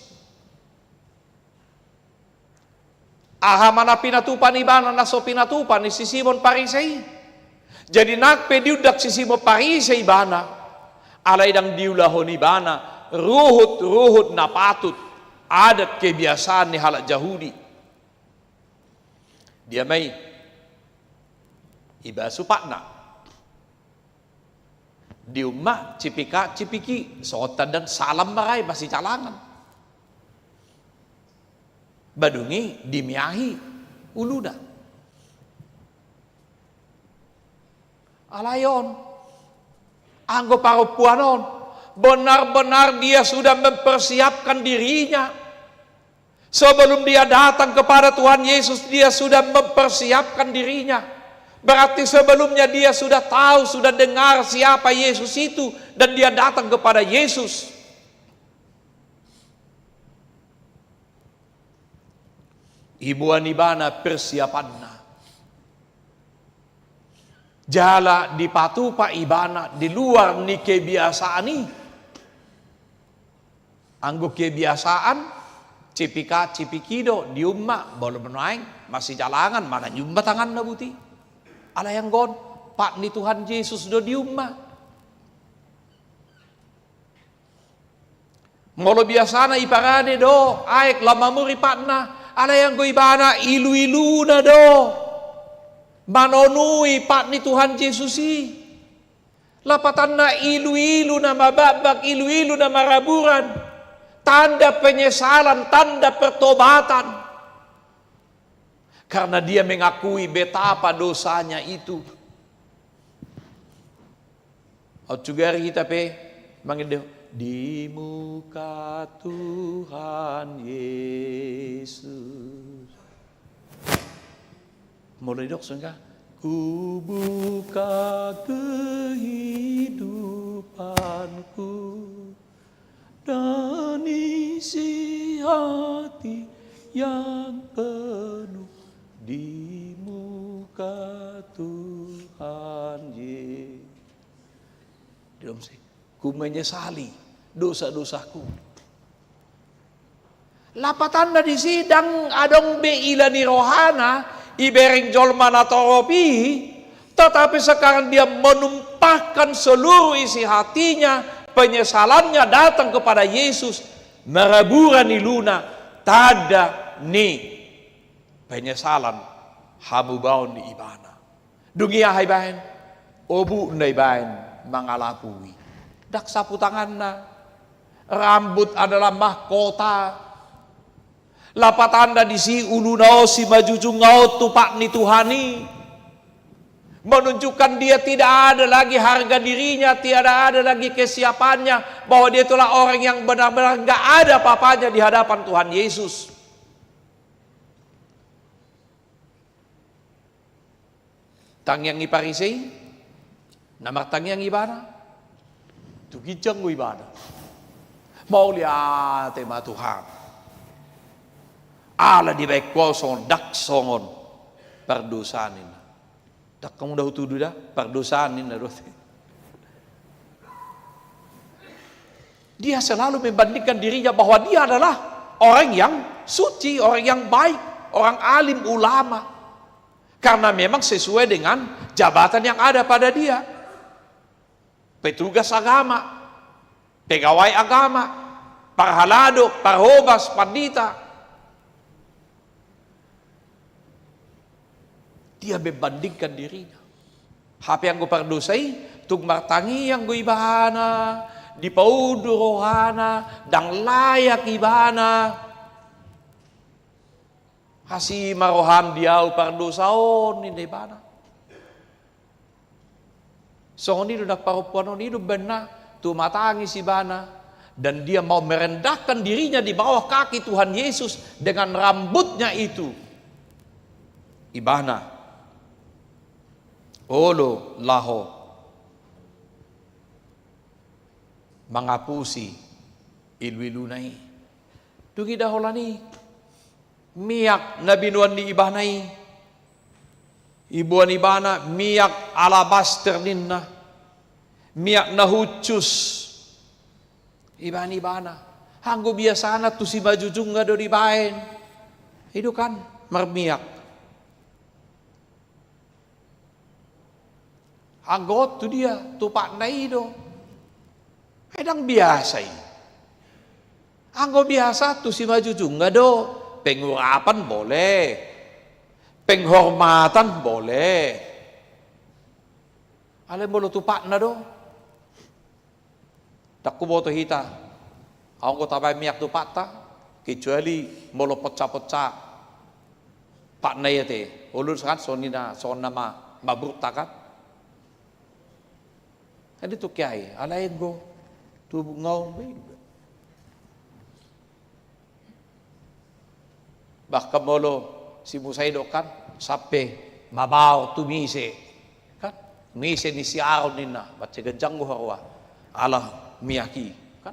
Aha mana pinatupan ibana naso pinatupan ni si Simon Parisi. Jadi nakpe diudak si Simon Parisi ibana. Alay dang diulahon ibana. Ruhut na patut. Adat kebiasaan ni halak Yahudi. Dia may iba supakna di umma cipika cipiki sotan dan salam maray masih calangan badungi dimiahi uluna alayon anggo parupuanon benar-benar dia sudah mempersiapkan dirinya sebelum dia datang kepada Tuhan Yesus. Dia sudah mempersiapkan dirinya. Berarti sebelumnya dia sudah tahu, sudah dengar siapa Yesus itu, dan dia datang kepada Yesus. Ibuan ibana persiapanna. Jala di patupa ibana di luar ni kebiasaan ni. Anggo kebiasaan cipika cipikido di umma belum menaik masih jalangan mana nyumba tangan na buti. Ala yang gon pak ni Tuhan Yesus do di umma. Molo biasana iparane do aek lamamuri patna ala yang go ibana ilu-ilu na do. manonui Pak ni Tuhan Yesus lapatan na ilu-ilu na mababak, ilu-ilu na maraburan, tanda penyesalan, tanda pertobatan. Karena dia mengakui betapa dosanya itu. Juga kita mengenal di muka Tuhan Yesus. Mulai dok sengkah. Ku buka kehidupanku dan isi hati yang penuh di muka Tuhan Yesus. Ku menyesali dosa-dosaku. Lapatanda di sidang adong be ilani rohana ibereng jolma natoropi, tetapi sekarang dia menumpahkan seluruh isi hatinya, penyesalannya datang kepada Yesus. Meraburan iluna tada ni penyesalan hamu baon di ibana. Dunia hai bahen, obu ndai bahen mangalapui. Dak sapu tanganna, rambut adalah mahkota. Lapatanda di si ulunao si majujungao tupak ni Tuhani, menunjukkan dia tidak ada lagi harga dirinya, tiada ada lagi kesiapannya, bahwa dia itulah orang yang benar-benar nggak ada apa-apanya di hadapan Tuhan Yesus. Tangyang iparisei, nama tangyang ibana, tu gijang ibana, mau lihat tema Tuhan. Ala di baik kuasa dak songon perdosaan ini. Dak kamu dah tuduh dah perdosaan ini dah. Dia selalu membandingkan dirinya bahwa dia adalah orang yang suci, orang yang baik, orang alim ulama. Karena memang sesuai dengan jabatan yang ada pada dia. Petugas agama, pegawai agama, parhalado, parhobas, pandita. Dia membandingkan dirinya. Apa yang gue perdosai, tung martangi yang gue ibahana, di paudu rohana, dan layak ibahana. Hasi maroham diau perdosaon ini ibahana. So ini udah parupuan ini benar, tu matangi si ibahana. Dan dia mau merendahkan dirinya di bawah kaki Tuhan Yesus dengan rambutnya itu. Ibahana. Olo laho mengapusi ilwilunai dungi daholani miak nabi nuan di ibahnai ibuan ibana miak alabaster ninna miak nahucus ibana hanggo biasana tu si bajujung ngado di baen itu kan mermiak. Anggot tu dia, tupak nai do. Kadang biasa ini. Anggot biasa tu si maju juga do. Pengurapan boleh. Penghormatan boleh. Alam bolo tupak na do. Takku boto hita. Anggot tabay miyak tupak ta. Kecuali molo pecah-pecah. Pak nai te. Ulur kan sonina, son nama mabruk takat. Ada tu kiai, alai go, tu ngau, bahkan molo si musai dokan, sampai mabau tu mise, kan, mise ni si aron nina, baca genjang go harwa, Allah miyaki, kan,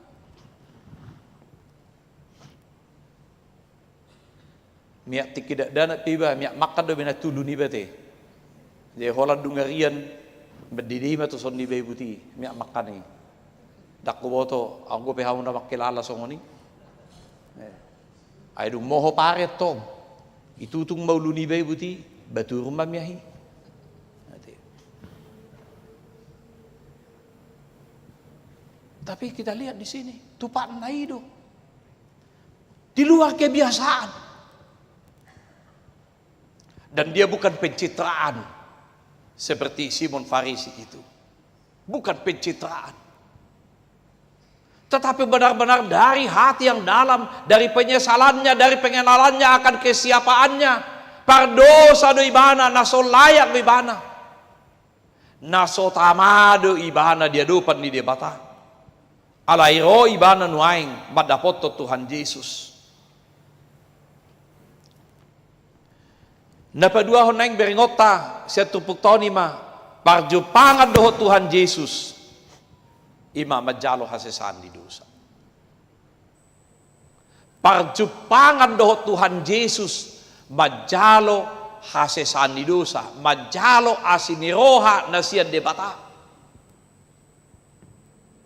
miyak tidak dana tiba, miyak makan do bina tulu ni bete, jadi holan dungarian. Berdiri mah tu sondi bayi putih, miak makan ni. Dak ko boto, aku pehamu na makilala songoni. Ay dung moho paret tom. Itutung mauluni bayi putih, batu rumah miahi. Tapi kita lihat di sini, tupak naido. Di luar kebiasaan. Dan dia bukan pencitraan. seperti Simon Farisi itu. Bukan pencitraan, tetapi benar-benar dari hati yang dalam, dari penyesalannya, dari pengenalannya akan kesiapaannya. Pardosa do ibana, naso layak do ibana, naso tamado ibana dia dupan di debata. Alairo ibana nuaing madapoto Tuhan Yesus. Napadua honeng beringota siya tupuk tonima parjupangan doho Tuhan Yesus ima majalo hasesan di dosa. Parjupangan doho Tuhan Yesus majalo hasesan di dosa, majalo asiniroha na siya debata.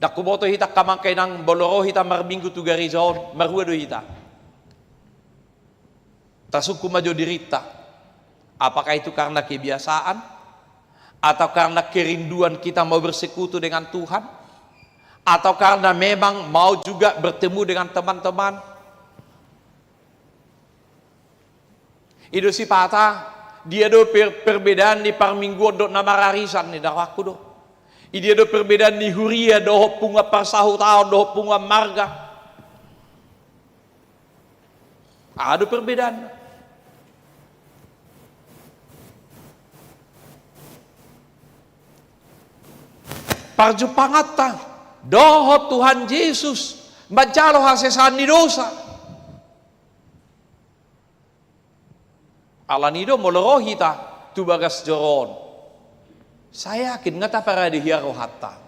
Dakuboto hita kamangkay ng boloro hita marbinggu tugarizon marua do hita. Tasuk kumajo dirita. Apakah itu karena kebiasaan atau karena kerinduan kita mau bersekutu dengan Tuhan, atau karena memang mau juga bertemu dengan teman-teman? Itu si pata dia do perbedaan di parmingguan do namararisan ni daraku do. Dia do perbedaan di huria do punga parsahu tahun do punga marga. Ada perbedaan. Parjupangata doho Tuhan Yesus majalo hasesan ni dosa. Alanido moloro hita tubagas joron. Saya yakin ngata para di hiaro hatta.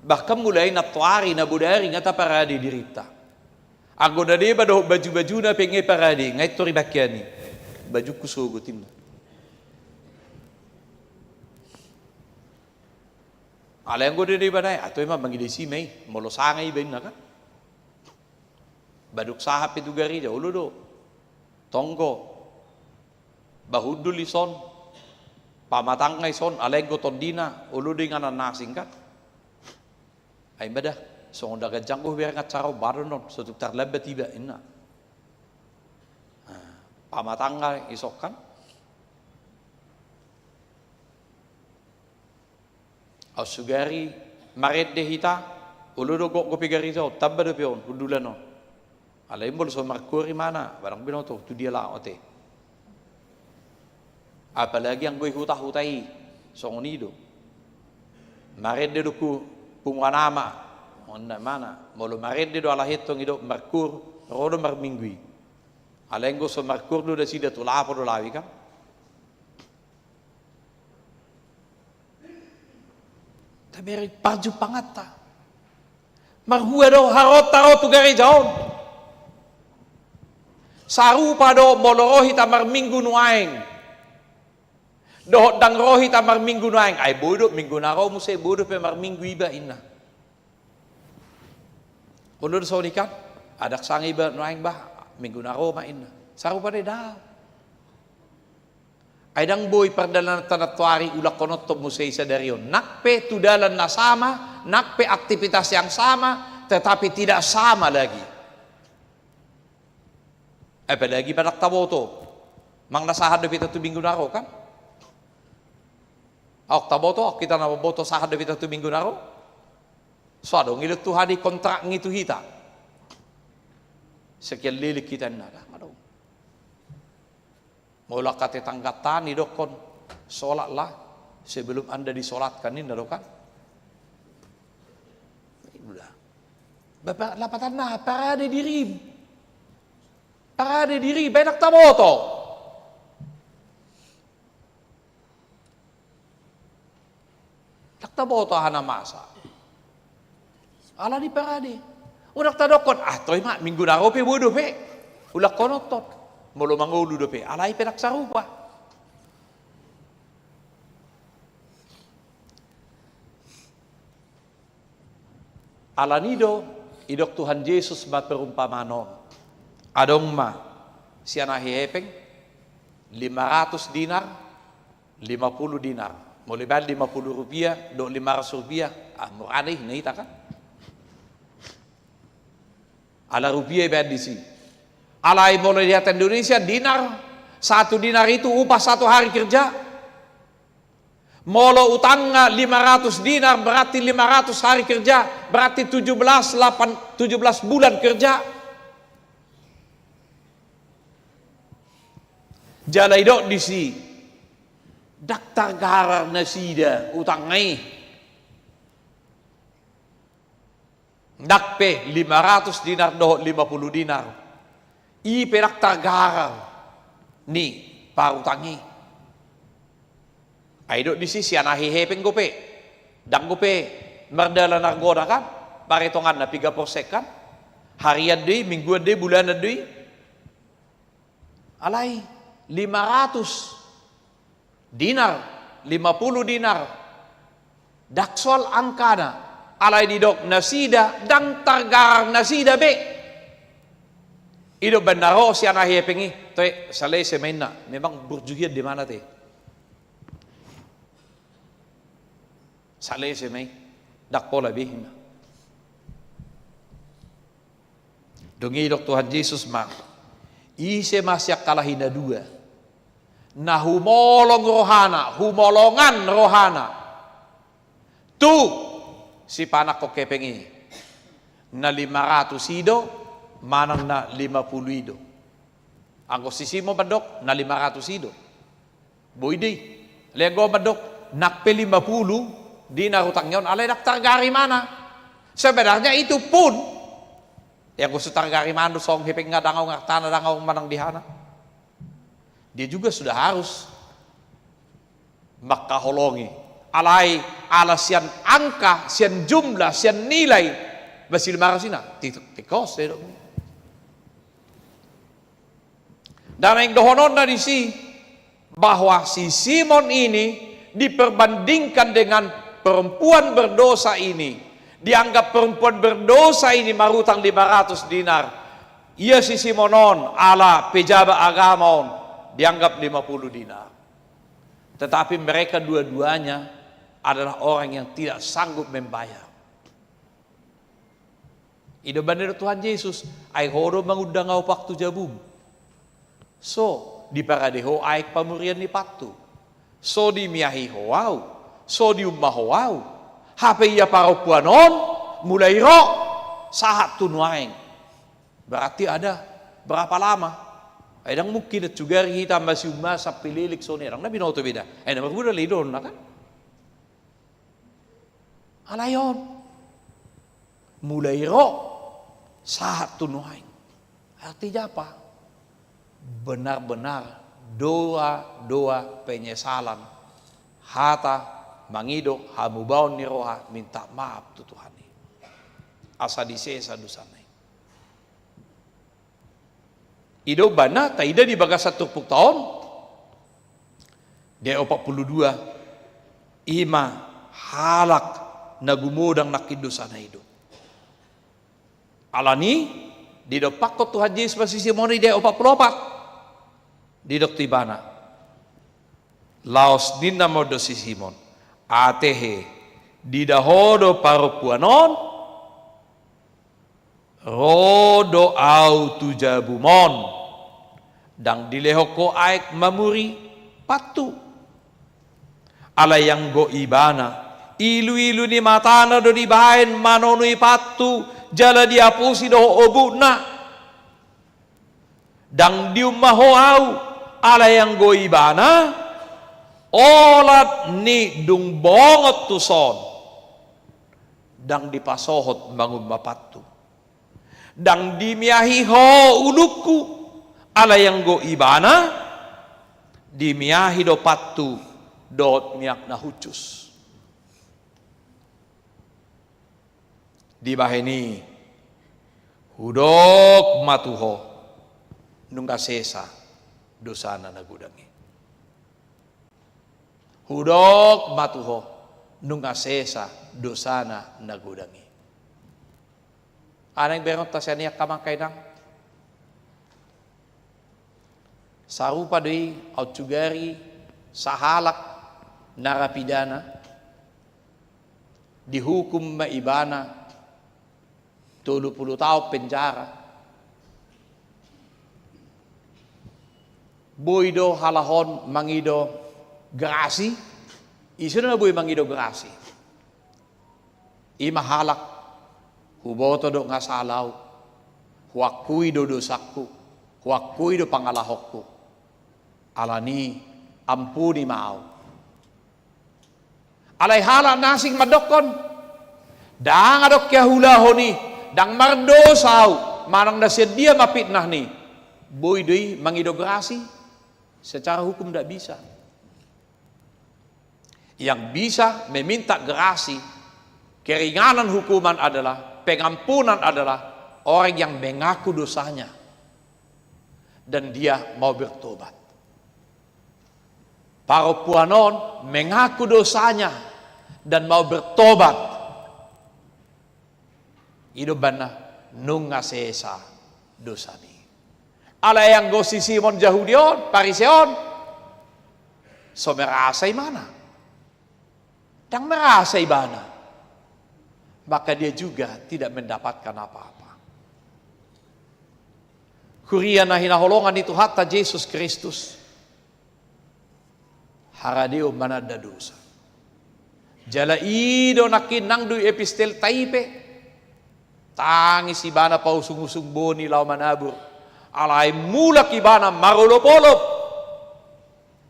Bahkan mulai natuari na budari ngata para di dirita. Aku dade bado baju-baju na pengen para di ngai tori bakiani. Baju kusugutin. Alang ko din ba na ato ima mangidisi may molosangay ba na ka? Baduk sahap itu gari ja ulo do. Tonggo. Bahudul ison. Pamatangay son alang ko tondina ulo din nga nanasing ka. Ay bada so onda gajang ko biar ngatsaraw baronon so tuktar lebat tiba inna. Pamatangay isokan. Ausugari maret de hita uludo go pigari so tabba de pion udulano ala imbol so markuri mana barang binoto tu dia la ote apalagi yang gue hutai so unido maret de ku punganama onna mana molo maret de do ala hetong ido markur rodo mar mingui ala ngo so markur do de sida tu lapo do lawi ka. Taberi parju pangata. Marhua do harot tarot tu gari jaon. Sarupa do molorohi tamar minggu nuaing. Do dang rohi tamar minggu nuaing. Ay bodo minggu naro mo se bodo pe mar minggu iba inna. Ulur so nikan adak sang iba nuaing bah minggu naro ma inna. Sarupa de dah. Aidang boy perdalan tanatuari ulak konot to musei sadarion. Nakpe tudalan na sama, nakpe aktivitas yang sama, tetapi tidak sama lagi. Apalagi badak taboto. Mang nasahad de pita tu minggu naro kan? Ak taboto kita na boto sahad de pita tu minggu naro. So adong ilut Tuhan di kontrak ngitu hita. Sekian lilik kita nada. Mula kate tanggatan idokon sholatlah sebelum anda disolatkan ini kan? Bapak lapatan nah parade diri benak tamoto tak tamoto hana masa ala di parade udak tadokon toy mak minggu daro pe bodo pe ulak konotot molo mangulu dope alai perak sarupa alanido idok Tuhan Yesus ma perumpamano adong ma siana hepeng 500 dinar 50 dinar mo lebal 50 rupiah do 500 rupiah murani neita kan ala rupiah bad di sini. Alai boleh lihat Indonesia dinar 1 dinar itu upah 1 hari kerja Molo utangnya 500 dinar berarti 500 hari kerja, berarti 17 bulan kerja. Jalai dok di si daktar garar nasida utang ngai. Dakpe 500 dinar doh 50 dinar. I daktar garar ni parutangi. Aidok di sisi anahi hepeng gope, dang gope merdala nargoda kan, paritongan na 3% kan, harian deh, mingguan deh, bulan deh, alai 500 dinar, 50 dinar, daksol angkana, alai di dok nasida, dang targar nasida be, idok benaro si anahi hepengi, toy salai semena, memang berjugiat di mana teh? Saleh semai dak pola bihim. Dongi dok Tuhan Yesus mak. Ise masyak kalahina dua. Nah humolong rohana, humolongan rohana. Tu si panak ko kepengi. Na 500 ido, manang na 50 ido. Angko sisimo badok na 500 ido. Boydi, lego badok nakpe 50 dinar utang yon, alay daktar gari mana? Sebenarnya itu pun yang gusto targari mana song hiping nga dangaw nga tanah dangaw manang dihana. Dia juga sudah harus makaholongi. Alay alas sian angka, sian jumlah, sian nilai basil marasina tikos deh. Dan yang dohonon dari si bahwa si Simon ini diperbandingkan dengan perempuan berdosa ini, dianggap perempuan berdosa ini marutang 500 dinar. Ia si Simonon ala pejabat agamon dianggap 50 dinar. Tetapi mereka dua-duanya adalah orang yang tidak sanggup membayar. Ida benar Tuhan Yesus, ai hodo mangudang au waktu jabum. So, di paradeho ai pamurian ni patu. So di miahi hoau. So di umahowau, hape ia parapuanon, mulai ro, sahat tunuaing. Berarti ada berapa lama? Adang mungkin juga kita masih masa pililik so nerang, nabi noto beda. Nama budak lidon, kan? Alayon, mulai ro, sahat tunuaing. Artinya apa? Benar-benar doa penyesalan, hata mangido hamubaon ni roha minta maaf tu Tuhan ni asa disesa dosana ido bana taida di bagas 1 tahun dia 42 ima halak nagumudang nakidosana ido alani di do pakko Tuhan Yesus masih Simoni dia 44 di dok tibana laos dinna modo si Simon atehe didahodo parupuanon rodo au tujabumon dang dilehoko aik mamuri patu ala yang go ibana ilu-ilu ni matana do dibahen manonui patu jala diapusi do obuna dang diumaho au ala yang go ibana olat ni dung bongot tuson dang dipasohot bangun mapatu dang dimiahi ho uluku ala yang go ibana dimiahi do patu dot miak na hucus dibaheni hudok matuho nungga sesa dosana nagudangi hudok matuho nunga sesa dosana nagudangi. Anang berong tasania kamangkay nang sarupa doi autugari sahalak narapidana dihukum maibana 30 tahun penjara. Boido halahon mangido gerasi Isu na buhay mangido grasi. Imahalak, huboto do nga salaw, huwakuy do dosaku, huwakuy do pangalahok ko. Alani, ampuni maaw. Alay hala nasing madokon, dang adok kya hulahoni, dang mardosaw, manang nasedia mapitnah ni, boy doy mangido grasi, secara hukum tidak bisa. Yang bisa meminta gerasi, keringanan hukuman adalah, pengampunan adalah orang yang mengaku dosanya dan dia mau bertobat. Para puanon mengaku dosanya dan mau bertobat. Hidup bana nunga sesa dosani. Ala yang gosi Simon Yahudion, Pariseon, so merasai mana? Yang merasa ibana, maka dia juga tidak mendapatkan apa-apa. Kurian na hinaholongan itu hatta Yesus Kristus haradio manada dosa. Jala ido nakinang du epistel taipe, tangis ibana pausung-usung boni lau manabur, alay mulak ibana marulop-olop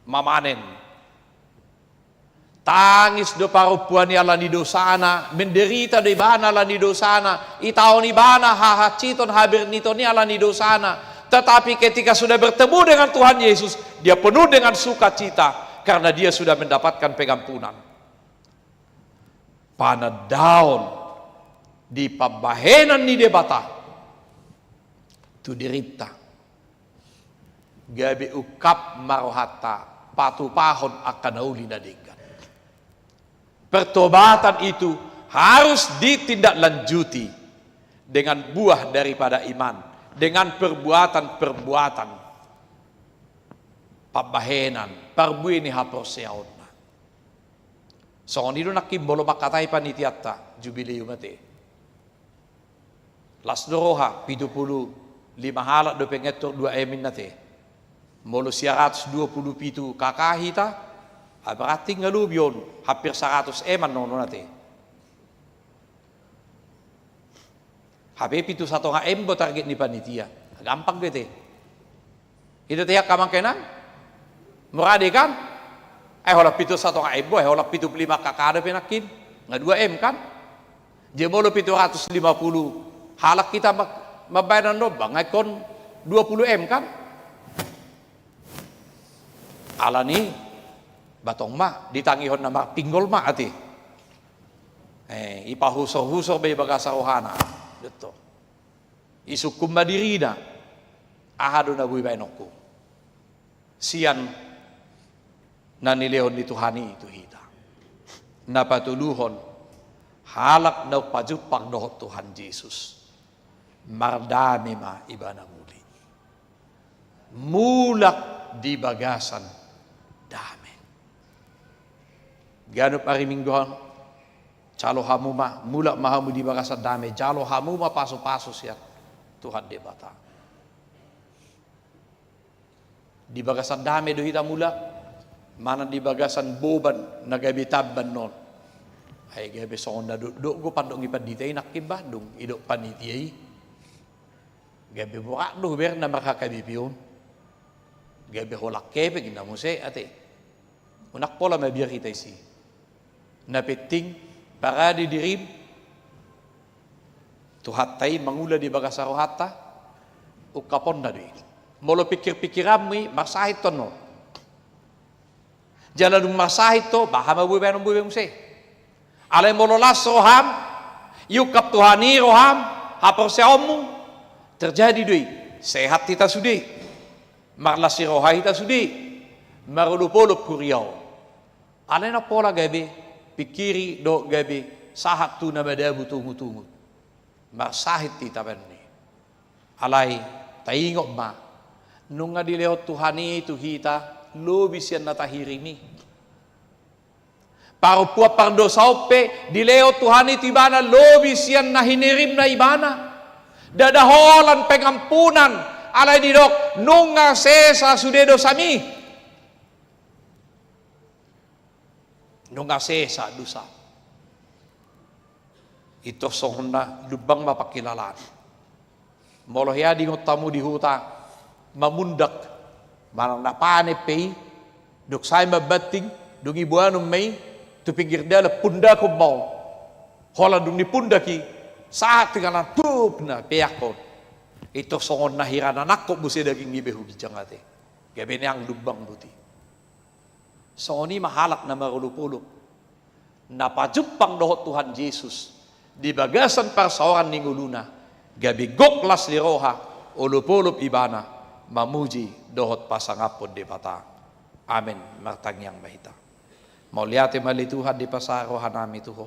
mamanen. Tangis do parupuan ni ala ni dosana, menderita do ibana ala ni dosana, itaon ibana hahaciton habir nito ni ala ni dosana. Tetapi ketika sudah bertemu dengan Tuhan Yesus, dia penuh dengan sukacita karena dia sudah mendapatkan pengampunan. Panadaon di pambahenan ni debata tu dirita. Gabi ukap marohata patu pahon akan uli nadingkan. Pertobatan itu harus ditindaklanjuti dengan buah daripada iman, dengan perbuatan-perbuatan pabahenan, parbuini haporseaonna. So nido nakimbolo makatay panitiatta jubileo mate. Las doroha 75 halak do pengetor 2 emin nate. Molo 127 kakahita. Berarti ngalubion hampir 100 eman nono nate. HP itu 1 embo target ni panitia. Gampang bete. Itu tiap kamangkenan. Murade kan? Hola pitu 1 embo, hola pitu 5 kakada penakin. Nga 2 M kan? Jemolo 750 halak kita mabayaran do bangay kon 20 M kan? Alani batong ma ditangihon na pinggol ma ati ipahuso-huso bay bagasa rohana dito isukum madirina ahado na buhay bainoko siyan na nilehon ni Tuhani itu hita napatuluhon halak na pajupang dohot Tuhan Yesus mardami ma ibana muli mulak di bagasan dami. Gano pariminggohan, calo hamuma, mulak mahamu di bagasan dame, jalo hamuma paso-paso siya, Tuhan debata. Di bagasan dame do hita mulak, mana di bagasan boban, nagabitabban non. Ay gabi soon na do go pandong ipaditay nakim Bandung, idok panitiyay. Gabi burak do ber na makakabipiyon. Gabi holak kepe, ginamuse ate. Unak pola mabiyak kita isi. Napeting para didirim tuhatay mangula di bagasa rohata ukapon na doy molo pikir-pikiram mi masahit to no jalan masahit to bahama buhay ng buhay muse alay molo las roham yukap Tuhani roham hapor sa omu terjadi doy sehat kita sudi marlasi rohay kita sudi marulupolop kuriyaw alay na pola gabi pikiri do gabi sahat tu na madabu tungu-tungu. Marsahit ti tabanni. Alay taingok ma. Nung nga dilehot Tuhani itu hita, lobis yan natahirimi. Paro puwa pardo saupe, dilehot Tuhani itu ibana, lobis yan nahinirim na ibana. Dadaholan pengampunan. Alay ni dok, nung nga sesa sudedo sami. nung asesa dusa. Ito songon na lubang mapakilalan. Molohya di tamu di huta, mamundak, manang napanepay, duksay mabating, dung ibuanong may, tupigir dala punda ko mau. Hola dung ni punda ki, saat tinggalan tup na peyakon. Ito songon na hirana nakko busi daging ibehu gijangate. Gabi niyang lubang buti. Songoni mahalak na marulupulok. Napajupang dohot Tuhan Yesus. Di bagasan parsaoran ni nguluna. Gabi goklas ni roha. Ulupulup ibana. Mamuji dohot pasangapon di pata. Amin. Martangyang mahita. Mauliate mali Tuhan di pasarohan nami tuho.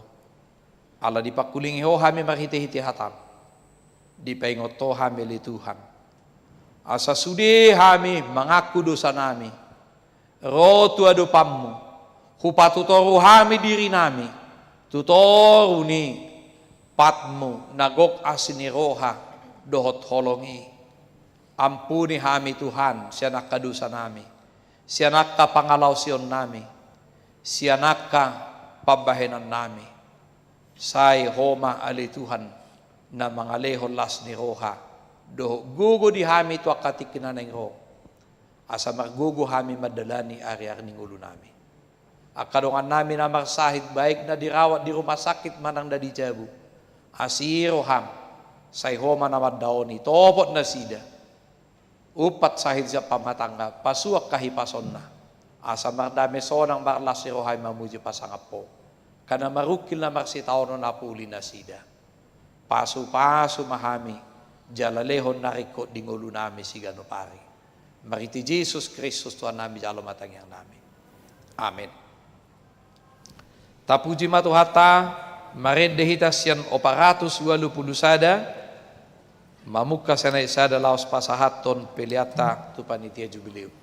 Ala di pakulingi ho hami marhiti-hiti hatan. Di paingoto hami li Tuhan. Asa sudi hami mengaku dosa nami. Rotu adu pammu. Hupatutoru hami diri nami. Tutoru ni patmu nagok asini roha dohot holongi. Ampuni hami Tuhan sianak kadusa nami. Sianak ka pangalausion nami. Sianak ka pabahenan nami. Say homa ali Tuhan na mga lehon las ni roha. Do gugo di hami tu akatikinan ng roh. Asa margugo hami madalani ari-ari ning ulo nami. Akadongan nami na marsahid baik na dirawat di rumah sakit manang dadi jabu. Asiro ham say homa na madaoni topot na sida. Upat sahid sa pamatangga pasuak kahipason na. Asa mardami sonang marlas si rohay mamuji pasangapo. Kana marukil na marsitaw no napuli na sida. Pasu-pasu mahami jalalehon narikot di ngulo nami sigano pari. Mariti Jesus Kristus Tuhan nami jalo matangyang nami. Amen. Tapuji matuhata marendehita sian oparatus 20 sada mamuka sanay sada laos pasahaton peliata tu panitia jubileu.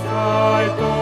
Sai to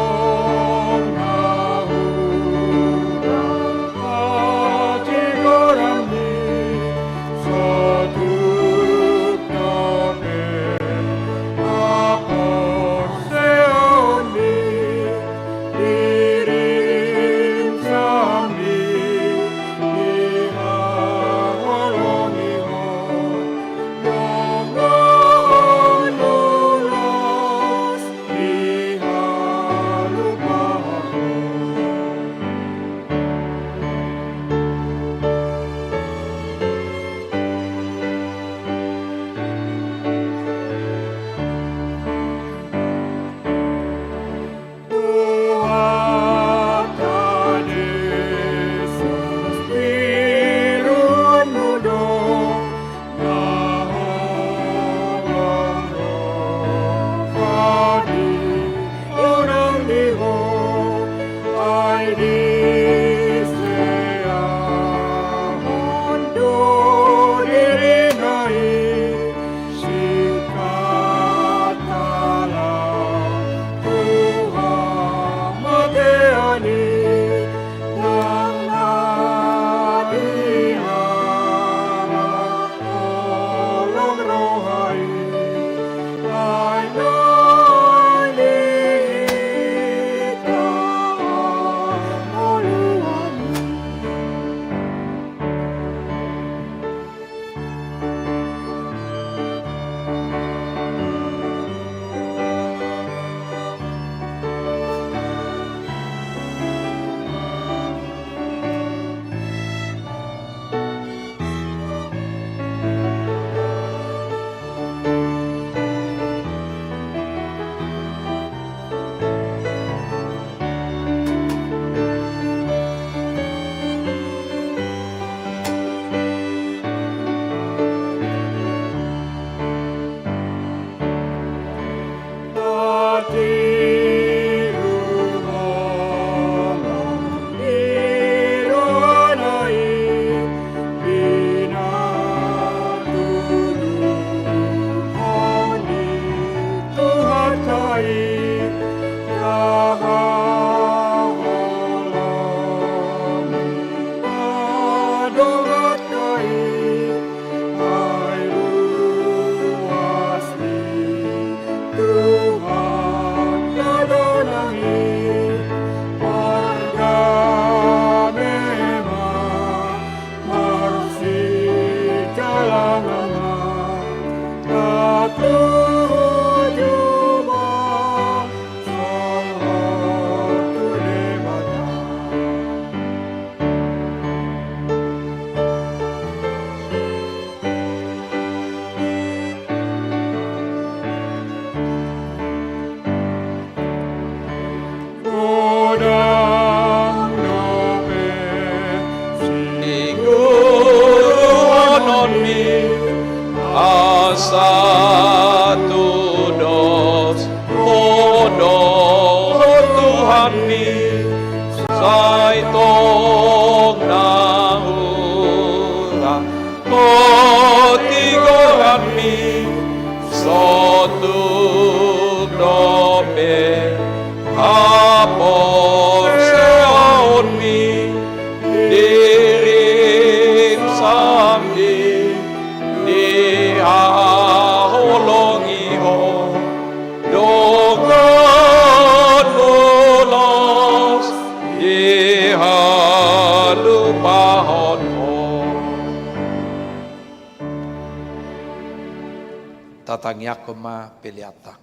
Tatang yakoma peliata.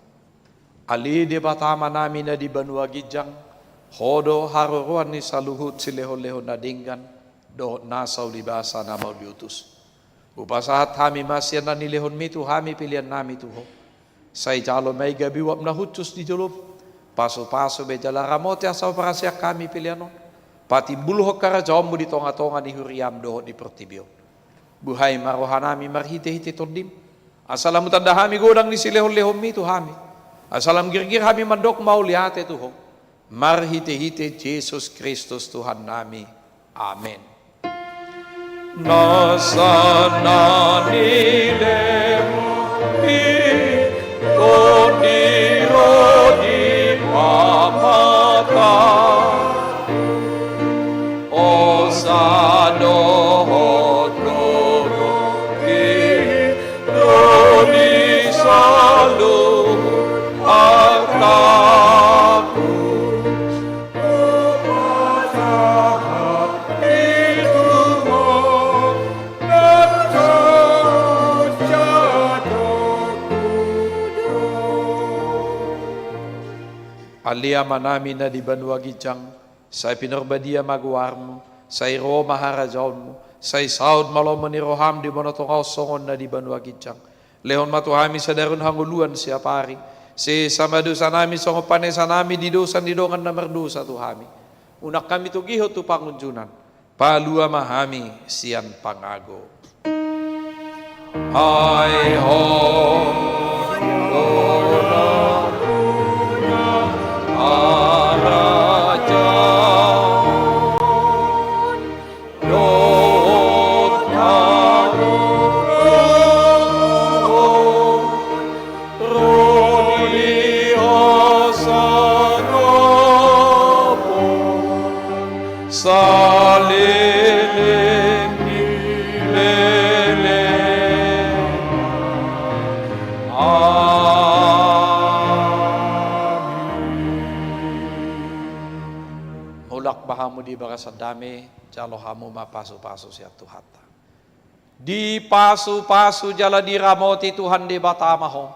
Ali de batama nami na di Banua Gijang, hodo haruruan ni saluhut sileho-leho na dinggan, do nasaw libasa na maudiutus. Upasahat hami masyan na nilehon mitu hami pilihan nami tuho. Say jalo may gabi wap na hutus di jolop, paso-paso be jala ramote asaw parasyak kami pilihanon. Pati buluhok karajom mo di tonga-tonga ni huriam do di pertibio. Buhay marohanami marhite-hite tondim. Asalam tandahami godang ni silehon-lehon mi tu hami. Asalam girgir hami mandok mau liate tuho. Marhite-hite Yesus Kristus Tuhan nami. Amen. Nasana nilemo ondiro di pamata osano Alia manami na di Banua Gijang, say pinarbadia maguarmo, say Roma harajaon mo, say saud malom ni roham di monotongaw songon na di Banua Gijang. Lehon matuhami sa darun hanguluan siya pari, si samadusa nami songo panesa nami di dosan di dongan na merdusa tuhami. Unak kami tugiho tu pangunjunan, palua mahami siyan pangago. Hai ho, di barasadame jalo hamu mapasu-pasu siya tuhata. Di pasu-pasu jala di ramoti Tuhan de batama ho.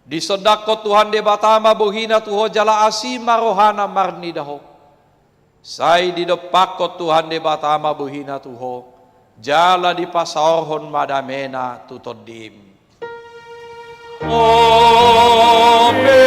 Di sodako Tuhan de batama buhina tuho jala asima rohana marni daho. Say di dopako Tuhan de batama buhina tuho jala di pasaorhon madamena tutodim. Amen.